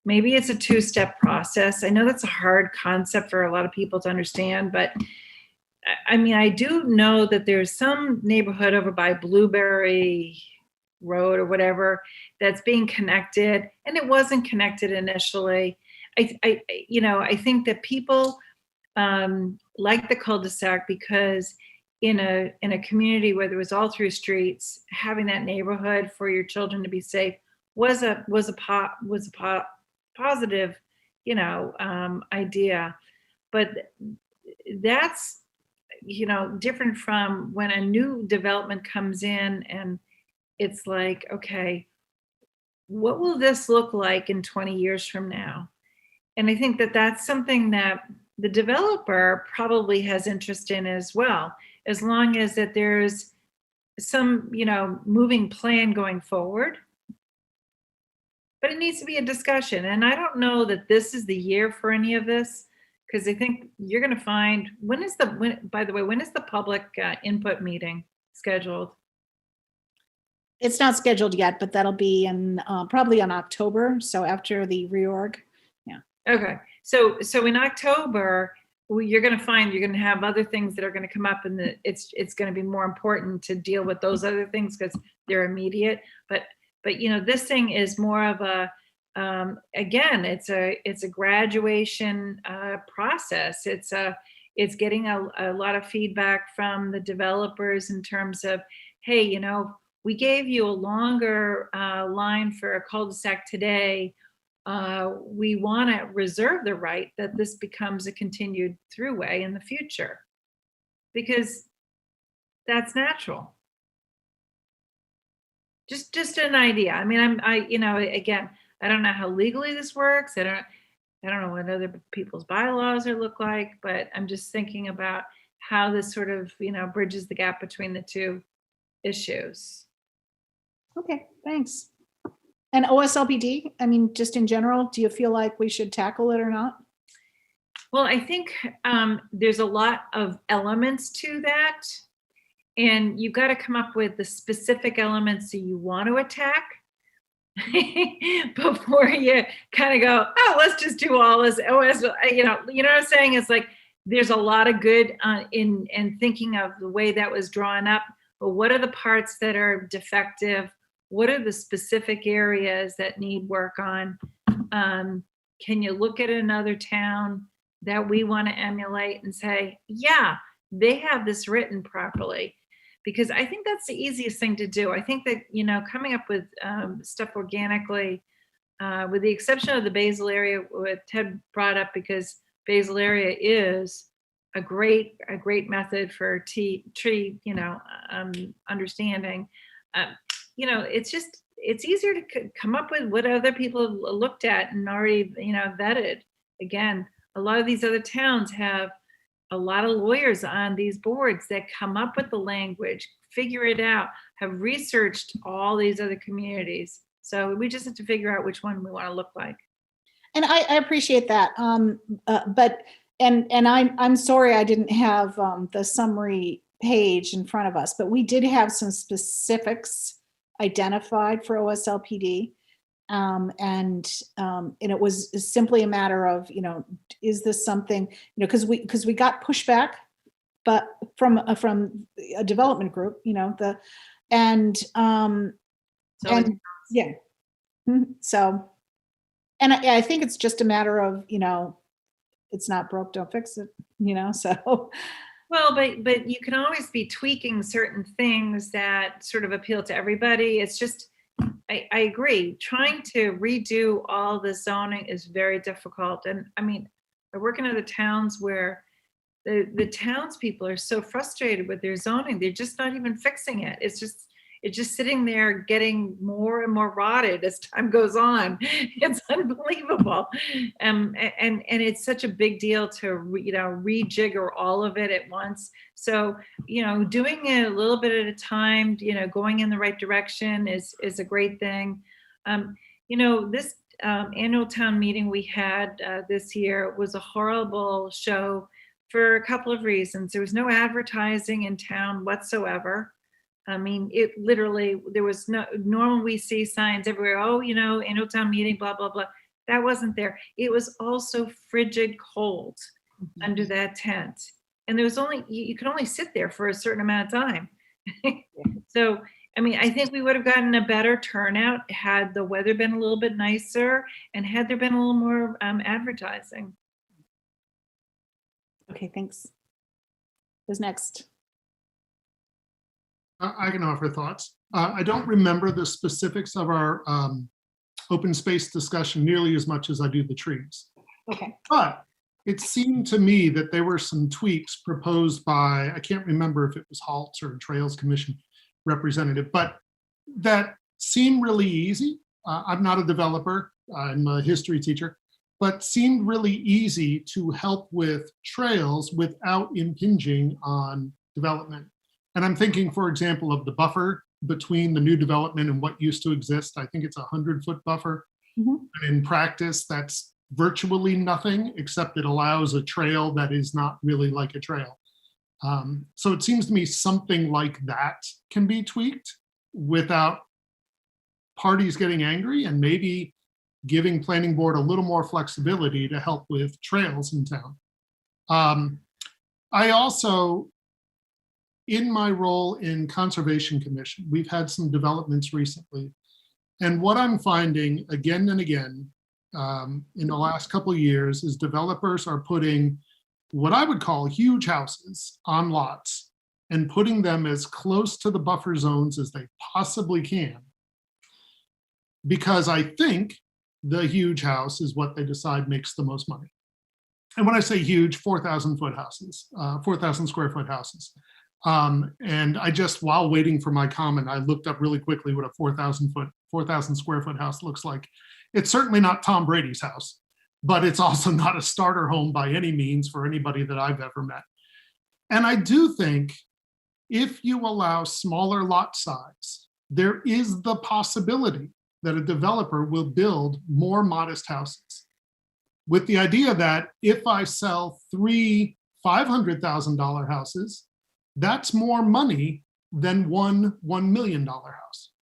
Maybe it's a two-step process. I know that's a hard concept for a lot of people to understand, but I mean, I do know that there's some neighborhood over by Blueberry Road or whatever that's being connected, and it wasn't connected initially. I think that people like the cul-de-sac because in a community where there was all through streets, having that neighborhood for your children to be safe was a positive, idea. But that's, different from when a new development comes in and it's like, okay, what will this look like in 20 years from now? And I think that that's something that the developer probably has interest in as well, as long as that there's some, moving plan going forward. But it needs to be a discussion. And I don't know that this is the year for any of this, because I think you're going to find, when is the public input meeting scheduled? It's not scheduled yet, but that'll be in probably in October. So after the reorg. Yeah. Okay. So in October, you're going to have other things that are going to come up, and it's going to be more important to deal with those other things because they're immediate. But this thing is more of a again, it's a graduation process. It's getting a lot of feedback from the developers in terms of, hey, we gave you a longer line for a cul-de-sac today. We want to reserve the right that this becomes a continued throughway in the future, because that's natural. Just an idea. I mean, again, I don't know how legally this works. I don't know what other people's bylaws look like, but I'm just thinking about how this sort of, bridges the gap between the two issues. Okay, thanks. And Oslpd, I mean, just in general, do you feel like we should tackle it or not? Well, I think there's a lot of elements to that, and you've got to come up with the specific elements that you want to attack before you kind of go, oh, let's just do all this OS. You know what I'm saying? It's like there's a lot of good in thinking of the way that was drawn up, but what are the parts that are defective? What are the specific areas that need work on? Can you look at another town that we want to emulate and say, yeah, they have this written properly? Because I think that's the easiest thing to do. I think that, coming up with stuff organically, with the exception of the basal area, what Ted brought up, because basal area is a great method for tree, understanding. It's easier to come up with what other people have looked at and already, vetted. Again, a lot of these other towns have a lot of lawyers on these boards that come up with the language, figure it out, have researched all these other communities. So we just have to figure out which one we want to look like. And I appreciate that. But I'm sorry I didn't have the summary page in front of us, but we did have some specifics identified for OSLPD. And it was simply a matter of, is this something, because we got pushback, but from a development group, yeah. So, and I think it's just a matter of, it's not broke, don't fix it, so. Well, but you can always be tweaking certain things that sort of appeal to everybody. It's just, I agree. Trying to redo all the zoning is very difficult. And I mean, I work in other towns where the townspeople are so frustrated with their zoning. They're just not even fixing it. It's just sitting there getting more and more rotted as time goes on. It's unbelievable. And it's such a big deal to, rejigger all of it at once. So, doing it a little bit at a time, going in the right direction is a great thing. This annual town meeting we had this year was a horrible show for a couple of reasons. There was no advertising in town whatsoever. I mean, it literally, there was no, normally we see signs everywhere, annual town meeting, blah, blah, blah. That wasn't there. It was also frigid cold under that tent. And there was you could only sit there for a certain amount of time. So, I mean, I think we would have gotten a better turnout had the weather been a little bit nicer and had there been a little more advertising. Okay, thanks. Who's next? I can offer thoughts. I don't remember the specifics of our open space discussion nearly as much as I do the trees. Okay. But it seemed to me that there were some tweaks proposed by, I can't remember if it was Halts or Trails Commission representative, but that seemed really easy. I'm not a developer, I'm a history teacher, but seemed really easy to help with trails without impinging on development. And I'm thinking, for example, of the buffer between the new development and what used to exist. I think it's a 100-foot buffer. And in practice, that's virtually nothing, except it allows a trail that is not really like a trail. So it seems to me something like that can be tweaked without parties getting angry, and maybe giving planning board a little more flexibility to help with trails in town. I also, in my role in Conservation Commission, we've had some developments recently. And what I'm finding again and again in the last couple of years is developers are putting what I would call huge houses on lots and putting them as close to the buffer zones as they possibly can. Because I think the huge house is what they decide makes the most money. And when I say huge, 4,000 foot houses, 4,000 square foot houses. And I just, while waiting for my comment, I looked up really quickly what a 4,000 square foot house looks like. It's certainly not Tom Brady's house, but it's also not a starter home by any means for anybody that I've ever met. And I do think if you allow smaller lot size, there is the possibility that a developer will build more modest houses, with the idea that if I sell 3 $500,000 houses, that's more money than one $1 million house.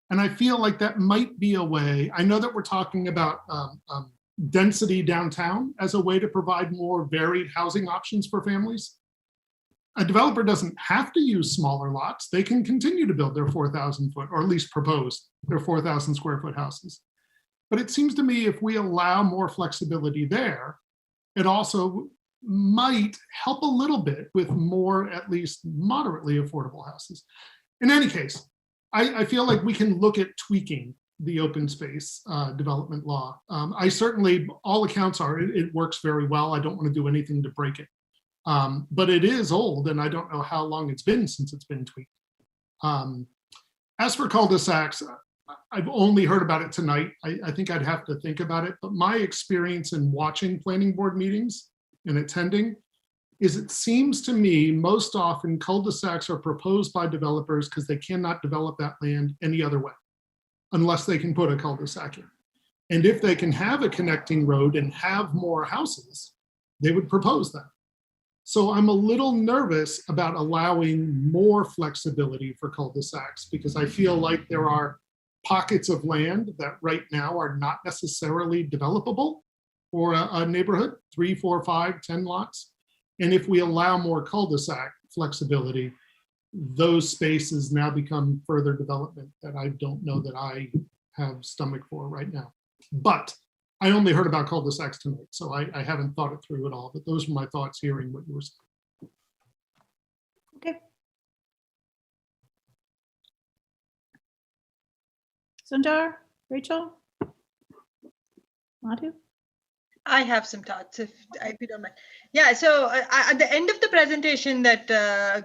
And I feel like that might be a way. I know that we're talking about density downtown as a way to provide more varied housing options for families. A developer doesn't have to use smaller lots. They can continue to build their 4,000 foot, or at least propose their 4,000 square foot houses. But it seems to me if we allow more flexibility there, it also might help a little bit with more, at least moderately affordable houses. In any case, I feel like we can look at tweaking the open space development law. I certainly, all accounts are, it works very well. I don't want to do anything to break it. But it is old, and I don't know how long it's been since it's been tweaked. As for cul-de-sacs, I've only heard about it tonight. I think I'd have to think about it. But my experience in watching planning board meetings and attending is it seems to me most often cul-de-sacs are proposed by developers because they cannot develop that land any other way, unless they can put a cul-de-sac in. And if they can have a connecting road and have more houses, they would propose that. So I'm a little nervous about allowing more flexibility for cul-de-sacs because I feel like there are pockets of land that right now are not necessarily developable for a neighborhood, 3, 4, 5, 10 lots. And if we allow more cul-de-sac flexibility, those spaces now become further development that I don't know that I have stomach for right now. But I only heard about cul-de-sacs tonight, so I haven't thought it through at all. But those were my thoughts hearing what you were saying. Okay. Sundar, Rachel? Madhu? I have some thoughts, if you don't mind. Yeah, so at the end of the presentation that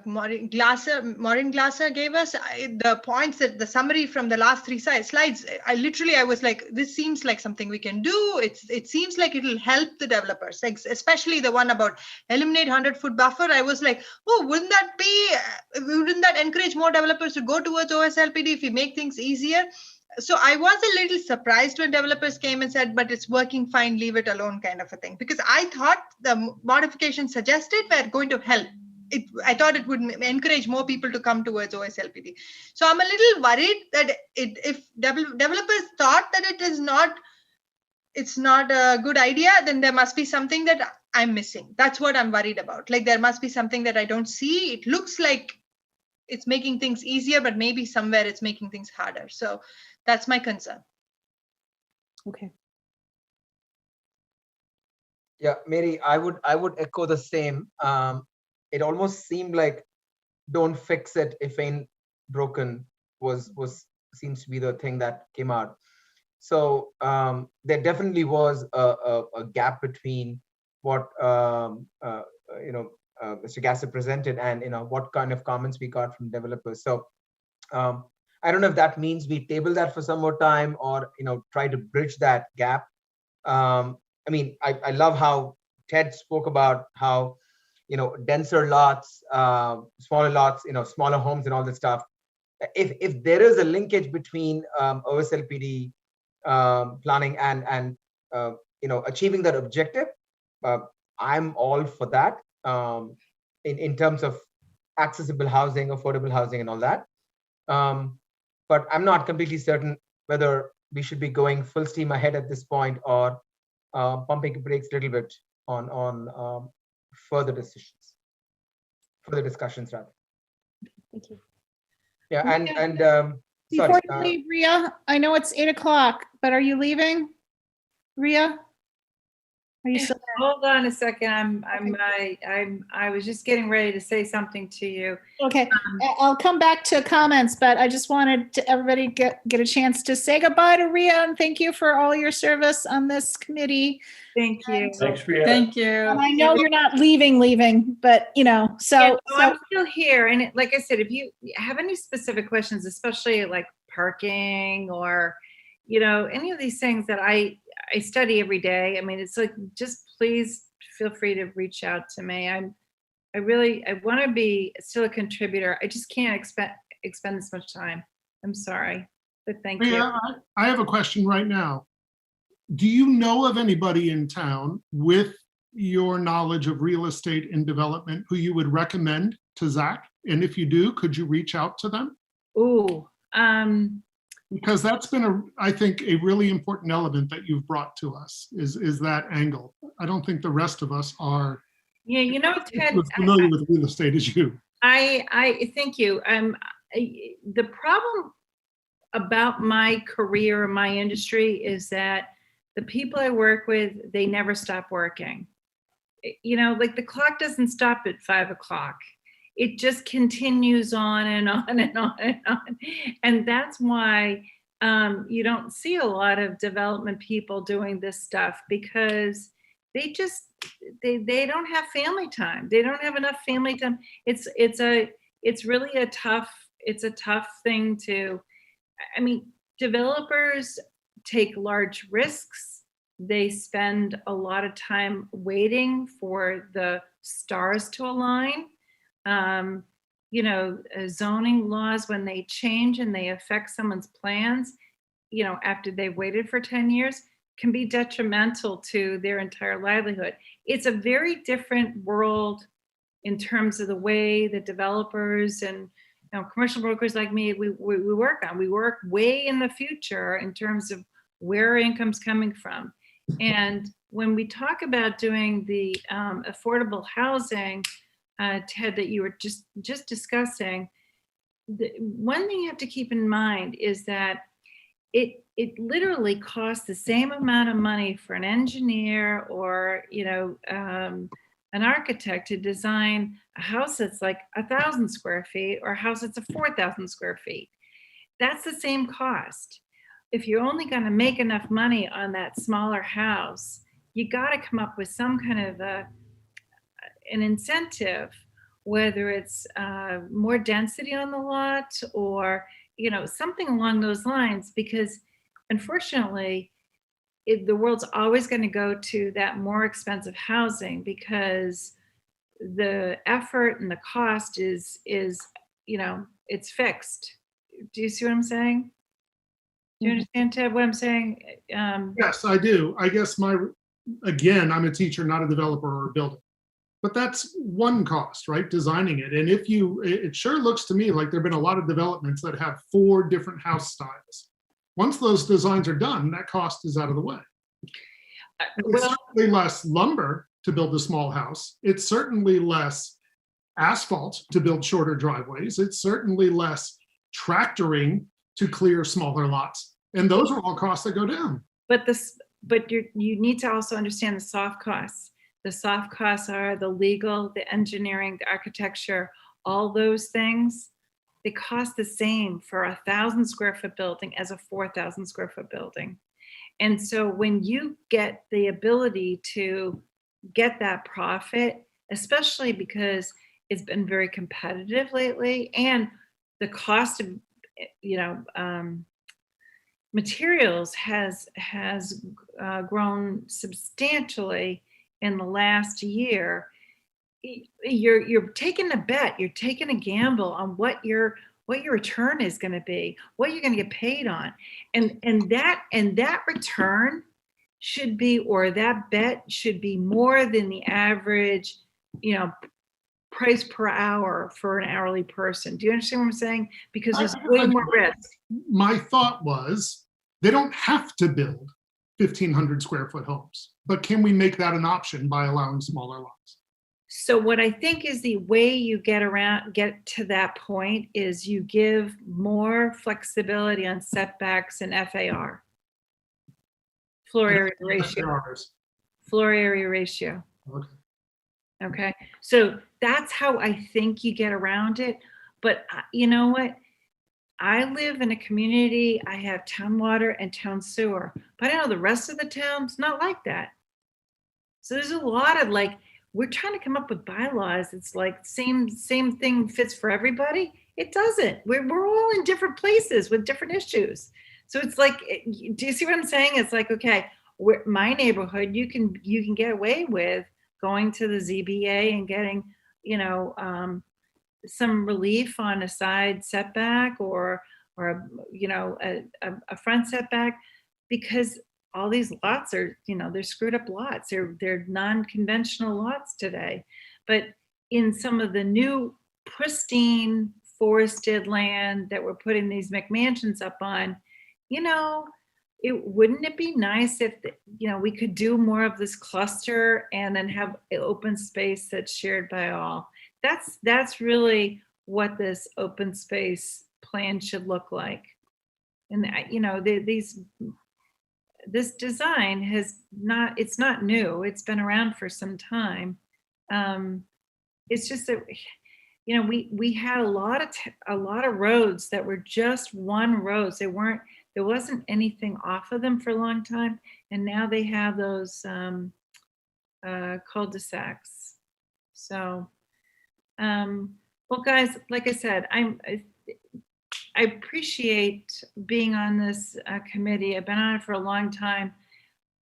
Maureen Glasser gave us, the points that the summary from the last 3 slides, I was like, this seems like something we can do. It seems like it'll help the developers, like especially the one about eliminate 100-foot buffer. I was like, oh, wouldn't that encourage more developers to go towards Oslpd if we make things easier? So I was a little surprised when developers came and said, but it's working fine, leave it alone kind of a thing, because I thought the modifications suggested were going to help. I thought it would encourage more people to come towards Oslpd. So I'm a little worried that if developers thought that it's not a good idea, then there must be something that I'm missing. That's what I'm worried about. Like there must be something that I don't see. It looks like it's making things easier, but maybe somewhere it's making things harder. So that's my concern. Okay. Yeah, Mary, I would echo the same. It almost seemed like don't fix it if ain't broken seems to be the thing that came out. So there definitely was a gap between what Mr. Gasser presented and what kind of comments we got from developers. So I don't know if that means we table that for some more time or try to bridge that gap. I mean, I love how Ted spoke about how denser lots, smaller lots, smaller homes and all this stuff. If there is a linkage between Oslpd planning and achieving that objective, I'm all for that. In terms of accessible housing, affordable housing, and all that. But I'm not completely certain whether we should be going full steam ahead at this point or pumping brakes a little bit on further discussions rather. Thank you. Yeah, and Before sorry. you leave, Ria, I know it's 8 o'clock, but are you leaving? Ria? Are you still there? Hold on a second. I was just getting ready to say something to you. Okay, I'll come back to comments, but I just wanted to everybody get a chance to say goodbye to Ria and thank you for all your service on this committee. Thank you. Thanks, Rita. Thank you. And I know you're not leaving, but so I'm still here. And like I said, if you have any specific questions, especially like parking or, any of these things that I study every day. I mean, it's like, just please feel free to reach out to me. I want to be still a contributor. I just can't expend this much time. I'm sorry, but thank you. I have a question right now. Do you know of anybody in town with your knowledge of real estate and development who you would recommend to Zach? And if you do, could you reach out to them? Ooh, because that's been I think a really important element that you've brought to us is that angle. I don't think the rest of us are Ted, as familiar with real estate as you. I thank you. The problem about my career or my industry is that the people I work with, they never stop working. Like the clock doesn't stop at 5 o'clock. It just continues on and on and on and on. And that's why you don't see a lot of development people doing this stuff, because they don't have family time. They don't have enough family time. It's really a tough thing to, developers take large risks. They spend a lot of time waiting for the stars to align. Zoning laws, when they change and they affect someone's plans, after they've waited for 10 years, can be detrimental to their entire livelihood. It's a very different world in terms of the way that developers and commercial brokers like me, we work on. We work way in the future in terms of where our income's coming from. And when we talk about doing the affordable housing, Ted, that you were just discussing, the one thing you have to keep in mind is that it literally costs the same amount of money for an engineer or an architect to design a house that's like 1,000 square feet or a house that's 4,000 square feet. That's the same cost. If you're only going to make enough money on that smaller house, you got to come up with some kind of an incentive, whether it's more density on the lot or something along those lines, because unfortunately the world's always going to go to that more expensive housing because the effort and the cost is it's fixed. Do you see what I'm saying? Do you understand, Ted, what I'm saying? Yes, I do. I guess again, I'm a teacher, not a developer or a builder. But that's one cost, right? Designing it. And it sure looks to me like there've been a lot of developments that have 4 different house styles. Once those designs are done, that cost is out of the way. It's certainly less lumber to build a small house. It's certainly less asphalt to build shorter driveways. It's certainly less tractoring to clear smaller lots. And those are all costs that go down. But you need to also understand the soft costs. The soft costs are the legal, the engineering, the architecture, all those things. They cost the same for 1,000 square foot building as a 4,000 square foot building. And so when you get the ability to get that profit, especially because it's been very competitive lately, and the cost of materials has grown substantially in the last year, you're taking a bet, you're taking a gamble on what your return is going to be, what you're going to get paid on, and that return should be, or that bet should be more than the average, price per hour for an hourly person. Do you understand what I'm saying? Because there's way more risk. My thought was they don't have to build 1,500 square foot homes, but can we make that an option by allowing smaller lots? So what I think is the way you get to that point is you give more flexibility on setbacks and FAR. Floor area ratio. Floor area ratio. Okay. Okay. So that's how I think you get around it. But you know what? I live in a community, I have town water and town sewer, but I know the rest of the town's not like that. So there's a lot of we're trying to come up with bylaws. It's like same thing fits for everybody. It doesn't. We're all in different places with different issues. So it's like, do you see what I'm saying? It's like, okay, my neighborhood, you can get away with going to the ZBA and getting, some relief on a side setback or a front setback, because all these lots are, they're screwed up lots. They're non-conventional lots today. But in some of the new pristine forested land that we're putting these McMansions up on, wouldn't it be nice if we could do more of this cluster and then have open space that's shared by all? That's really what this open space plan should look like. And this design it's not new. It's been around for some time. It's just that we had a lot of roads that were just one roads. There wasn't anything off of them for a long time, and now they have those cul-de-sacs. So, well, guys, like I said, I appreciate being on this committee. I've been on it for a long time.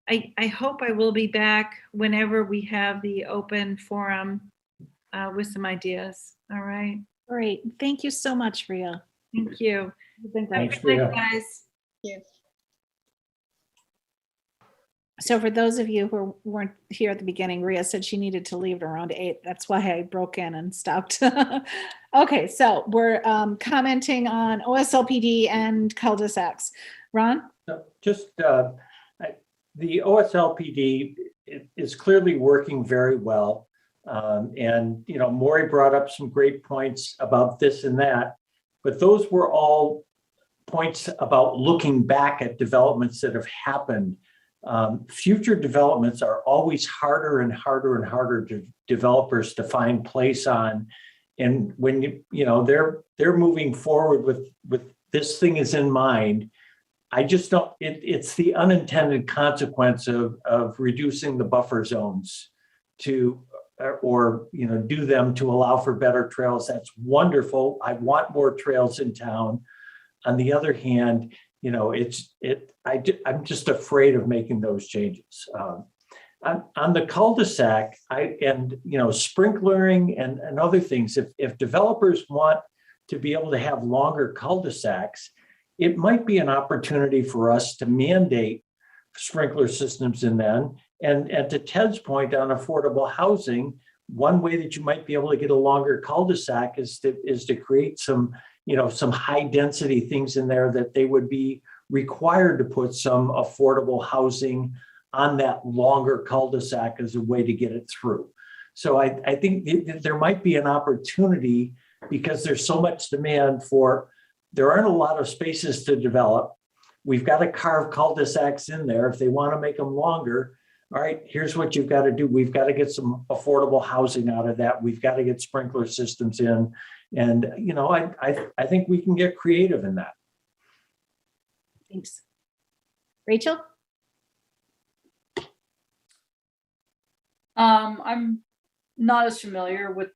I hope I will be back whenever we have the open forum with some ideas. All right. Great. Thank you so much, Rhea. Thank you. You've been great. Thanks, Rhea. Guys. Yes. So for those of you who weren't here at the beginning, Rhea said she needed to leave at around 8. That's why I broke in and stopped. Okay, so we're commenting on OSLPD and cul-de-sacs. Ron? No, just the OSLPD is clearly working very well. And, you know, Maury brought up some great points about this and that, but those were all points about looking back at developments that have happened. Future developments are always harder and harder and harder to developers to find place on. And when you know they're moving forward with this thing is in mind, I just don't. It's the unintended consequence of reducing the buffer zones to, or you know, do them to allow for better trails. That's wonderful. I want more trails in town. On the other hand, you know, I'm just afraid of making those changes. On the cul-de-sac, and you know, sprinklering and other things, if developers want to be able to have longer cul-de-sacs, it might be an opportunity for us to mandate sprinkler systems in them. And to Ted's point on affordable housing, one way that you might be able to get a longer cul-de-sac is to create some, you know, some high density things in there that they would be required to put some affordable housing on that longer cul-de-sac as a way to get it through. So I think there might be an opportunity, because there's so much demand for, there aren't a lot of spaces to develop. We've got to carve cul-de-sacs in there. If they want to make them longer, all right, here's what you've got to do. We've got to get some affordable housing out of that. We've got to get sprinkler systems in. And, you know, I think we can get creative in that. Thanks. Rachel? I'm not as familiar with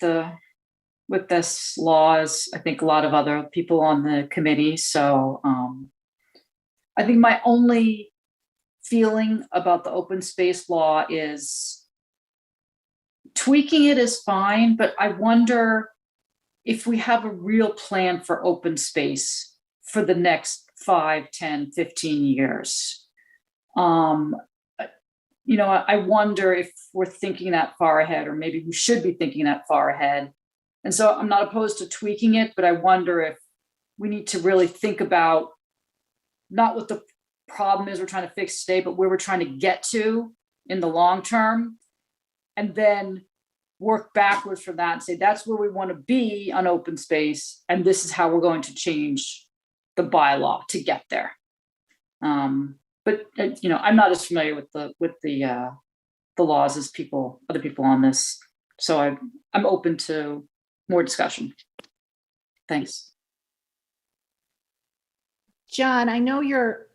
this law as I think a lot of other people on the committee. So I think my only feeling about the open space law is tweaking it is fine, but I wonder if we have a real plan for open space for the next 5, 10, 15 years. You know, I wonder if we're thinking that far ahead, or maybe we should be thinking that far ahead. And so I'm not opposed to tweaking it, but I wonder if we need to really think about not what the problem is we're trying to fix today, but where we're trying to get to in the long term, and then work backwards from that and say, that's where we want to be on open space, and this is how we're going to change the bylaw to get there. But you know, I'm not as familiar with the laws as other people on this, so I'm open to more discussion. Thanks. John, I know you're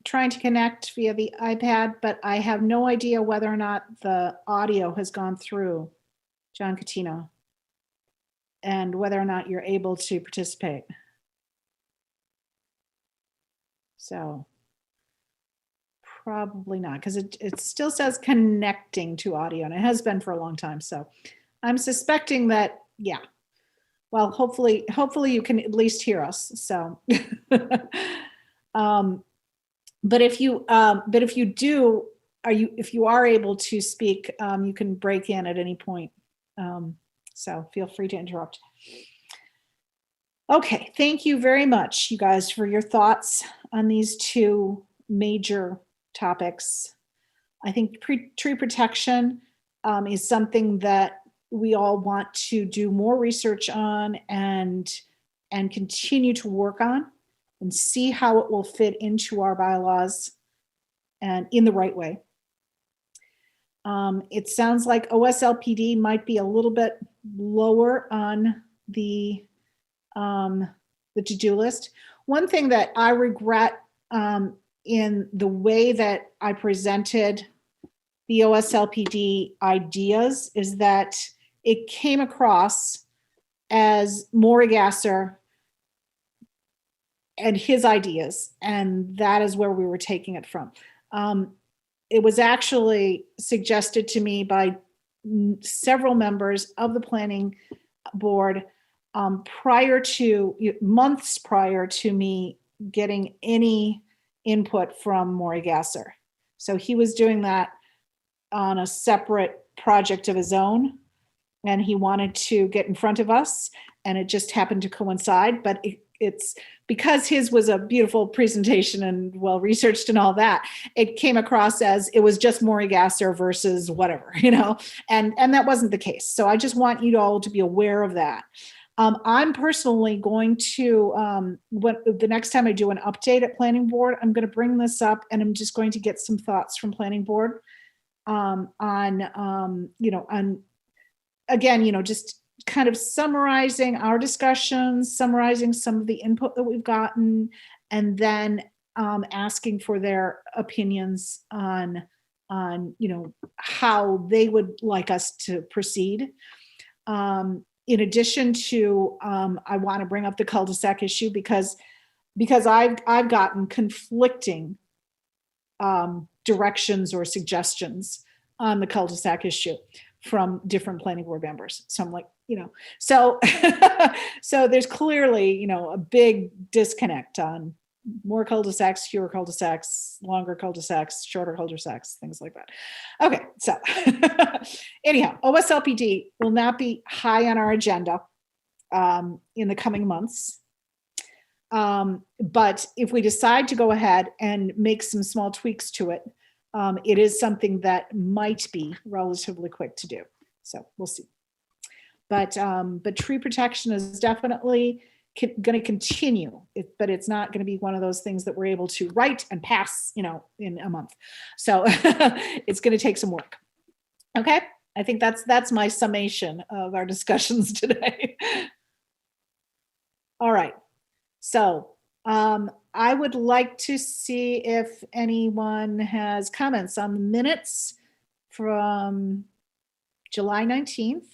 trying to connect via the iPad, but I have no idea whether or not the audio has gone through, John Catino, and whether or not you're able to participate. So probably not, because it still says connecting to audio, and it has been for a long time. So I'm suspecting that, yeah. Well, hopefully you can at least hear us. So, but if you do, if you are able to speak, you can break in at any point. So feel free to interrupt. Okay, thank you very much, you guys, for your thoughts on these two major topics. I think tree protection is something that we all want to do more research on and continue to work on and see how it will fit into our bylaws and in the right way. It sounds like OSLPD might be a little bit lower on the to-do list. One thing that I regret in the way that I presented the OSLPD ideas is that it came across as Maury Gasser and his ideas, and that is where we were taking it from. It was actually suggested to me by several members of the planning board months prior to me getting any input from Maury Gasser. So he was doing that on a separate project of his own, and he wanted to get in front of us, and it just happened to coincide. But it's because his was a beautiful presentation and well researched and all that, it came across as it was just Maury Gasser versus whatever, and that wasn't the case. So I just want you all to be aware of that. I'm personally going to, the next time I do an update at Planning Board, I'm going to bring this up, and I'm just going to get some thoughts from Planning Board on again, just kind of summarizing our discussions, summarizing some of the input that we've gotten, and then asking for their opinions on how they would like us to proceed. In addition to, I want to bring up the cul-de-sac issue because I've gotten conflicting directions or suggestions on the cul-de-sac issue from different planning board members. So I'm like, so there's clearly, a big disconnect on more cul-de-sacs, fewer cul-de-sacs, longer cul-de-sacs, shorter cul-de-sacs, things like that. Okay, so anyhow, Oslpd will not be high on our agenda in the coming months. But if we decide to go ahead and make some small tweaks to it, it is something that might be relatively quick to do. So we'll see. But tree protection is definitely going to continue, but it's not going to be one of those things that we're able to write and pass, in a month. So it's going to take some work. Okay, I think that's my summation of our discussions today. All right, so I would like to see if anyone has comments on the minutes from July 19th.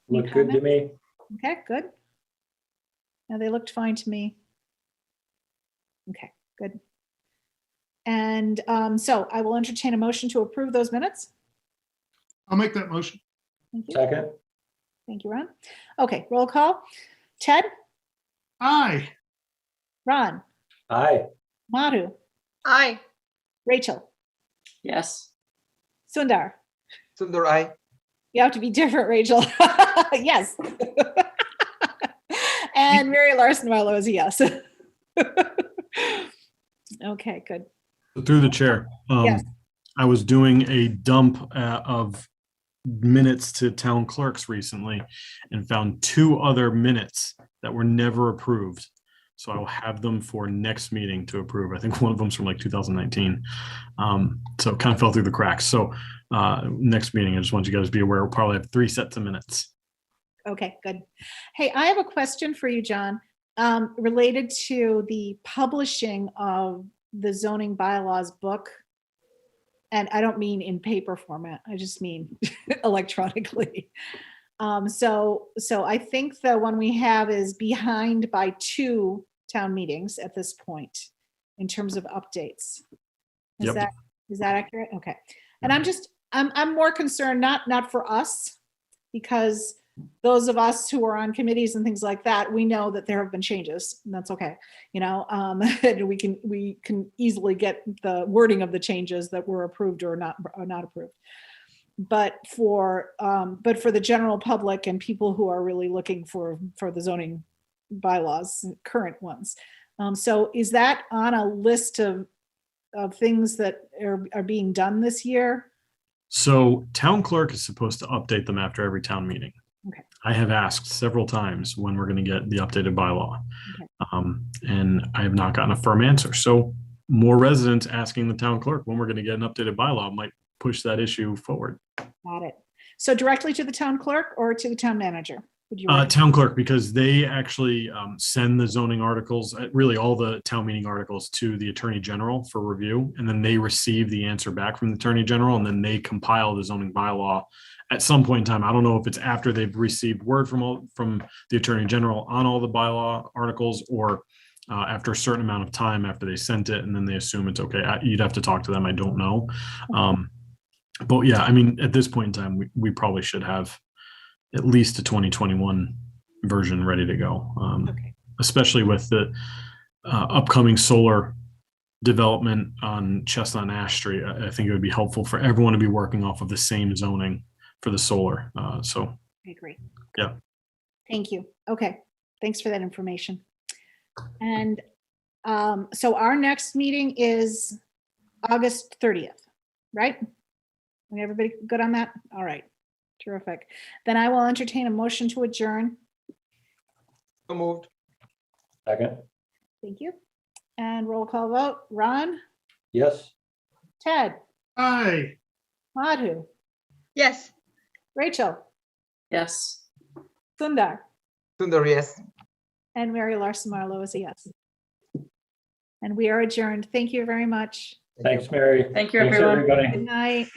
Look good to me. Okay, good. Now they looked fine to me. Okay, good. And so I will entertain a motion to approve those minutes. I'll make that motion. Thank you. Second. Thank you, Ron. Okay, roll call. Ted? Aye. Ron? Aye. Madhu? Aye. Rachel? Yes. Sundar? Sundar, aye. You have to be different, Rachel. Yes. And Mary Larson-Marlowe is a yes. Okay, good. Through the chair, Yes. I was doing a dump of minutes to town clerks recently and found 2 other minutes that were never approved. So I will have them for next meeting to approve. I think one of them's from like 2019. So it kind of fell through the cracks. So next meeting, I just want you guys to be aware, we'll probably have 3 sets of minutes. Okay, good. Hey, I have a question for you, John, related to the publishing of the zoning bylaws book. And I don't mean in paper format, I just mean electronically. So I think the one we have is behind by 2 town meetings at this point in terms of updates. Is Yep. that accurate? Okay. And I'm more concerned, not for us, because those of us who are on committees and things like that, we know that there have been changes, and that's okay. And we can easily get the wording of the changes that were approved or not approved. But for the general public and people who are really looking for the zoning bylaws, current ones. So is that on a list of things that are being done this year? So town clerk is supposed to update them after every town meeting. Okay. I have asked several times when we're going to get the updated bylaw. Okay. And I have not gotten a firm answer. So more residents asking the town clerk when we're going to get an updated bylaw might push that issue forward. Got it. So directly to the town clerk or to the town manager? Would you Town clerk, because they actually send the zoning articles, really all the town meeting articles, to the Attorney General for review, and then they receive the answer back from the Attorney General, and then they compile the zoning bylaw at some point in time. I don't know if it's after they've received word from the Attorney General on all the bylaw articles, or after a certain amount of time after they sent it, and then they assume it's okay. You'd have to talk to them. I don't know. But yeah, I mean, at this point in time, we probably should have at least a 2021 version ready to go, Okay. especially with the upcoming solar development on Chestnut and Ash Street. I think it would be helpful for everyone to be working off of the same zoning for the solar. So I agree. Yeah. Thank you. Okay, thanks for that information. And so our next meeting is August 30th, right? Everybody good on that? All right, terrific. Then I will entertain a motion to adjourn. So moved. Second, Thank you. And roll call vote. Ron, yes. Ted, Aye. Madhu, Yes. Rachel, Yes. Sundar, Sundar, yes. and Mary Larson Marlowe is a yes. And we are adjourned. Thank you very much. Thanks, Mary. Thank you, Thanks, everyone. everybody. Good night.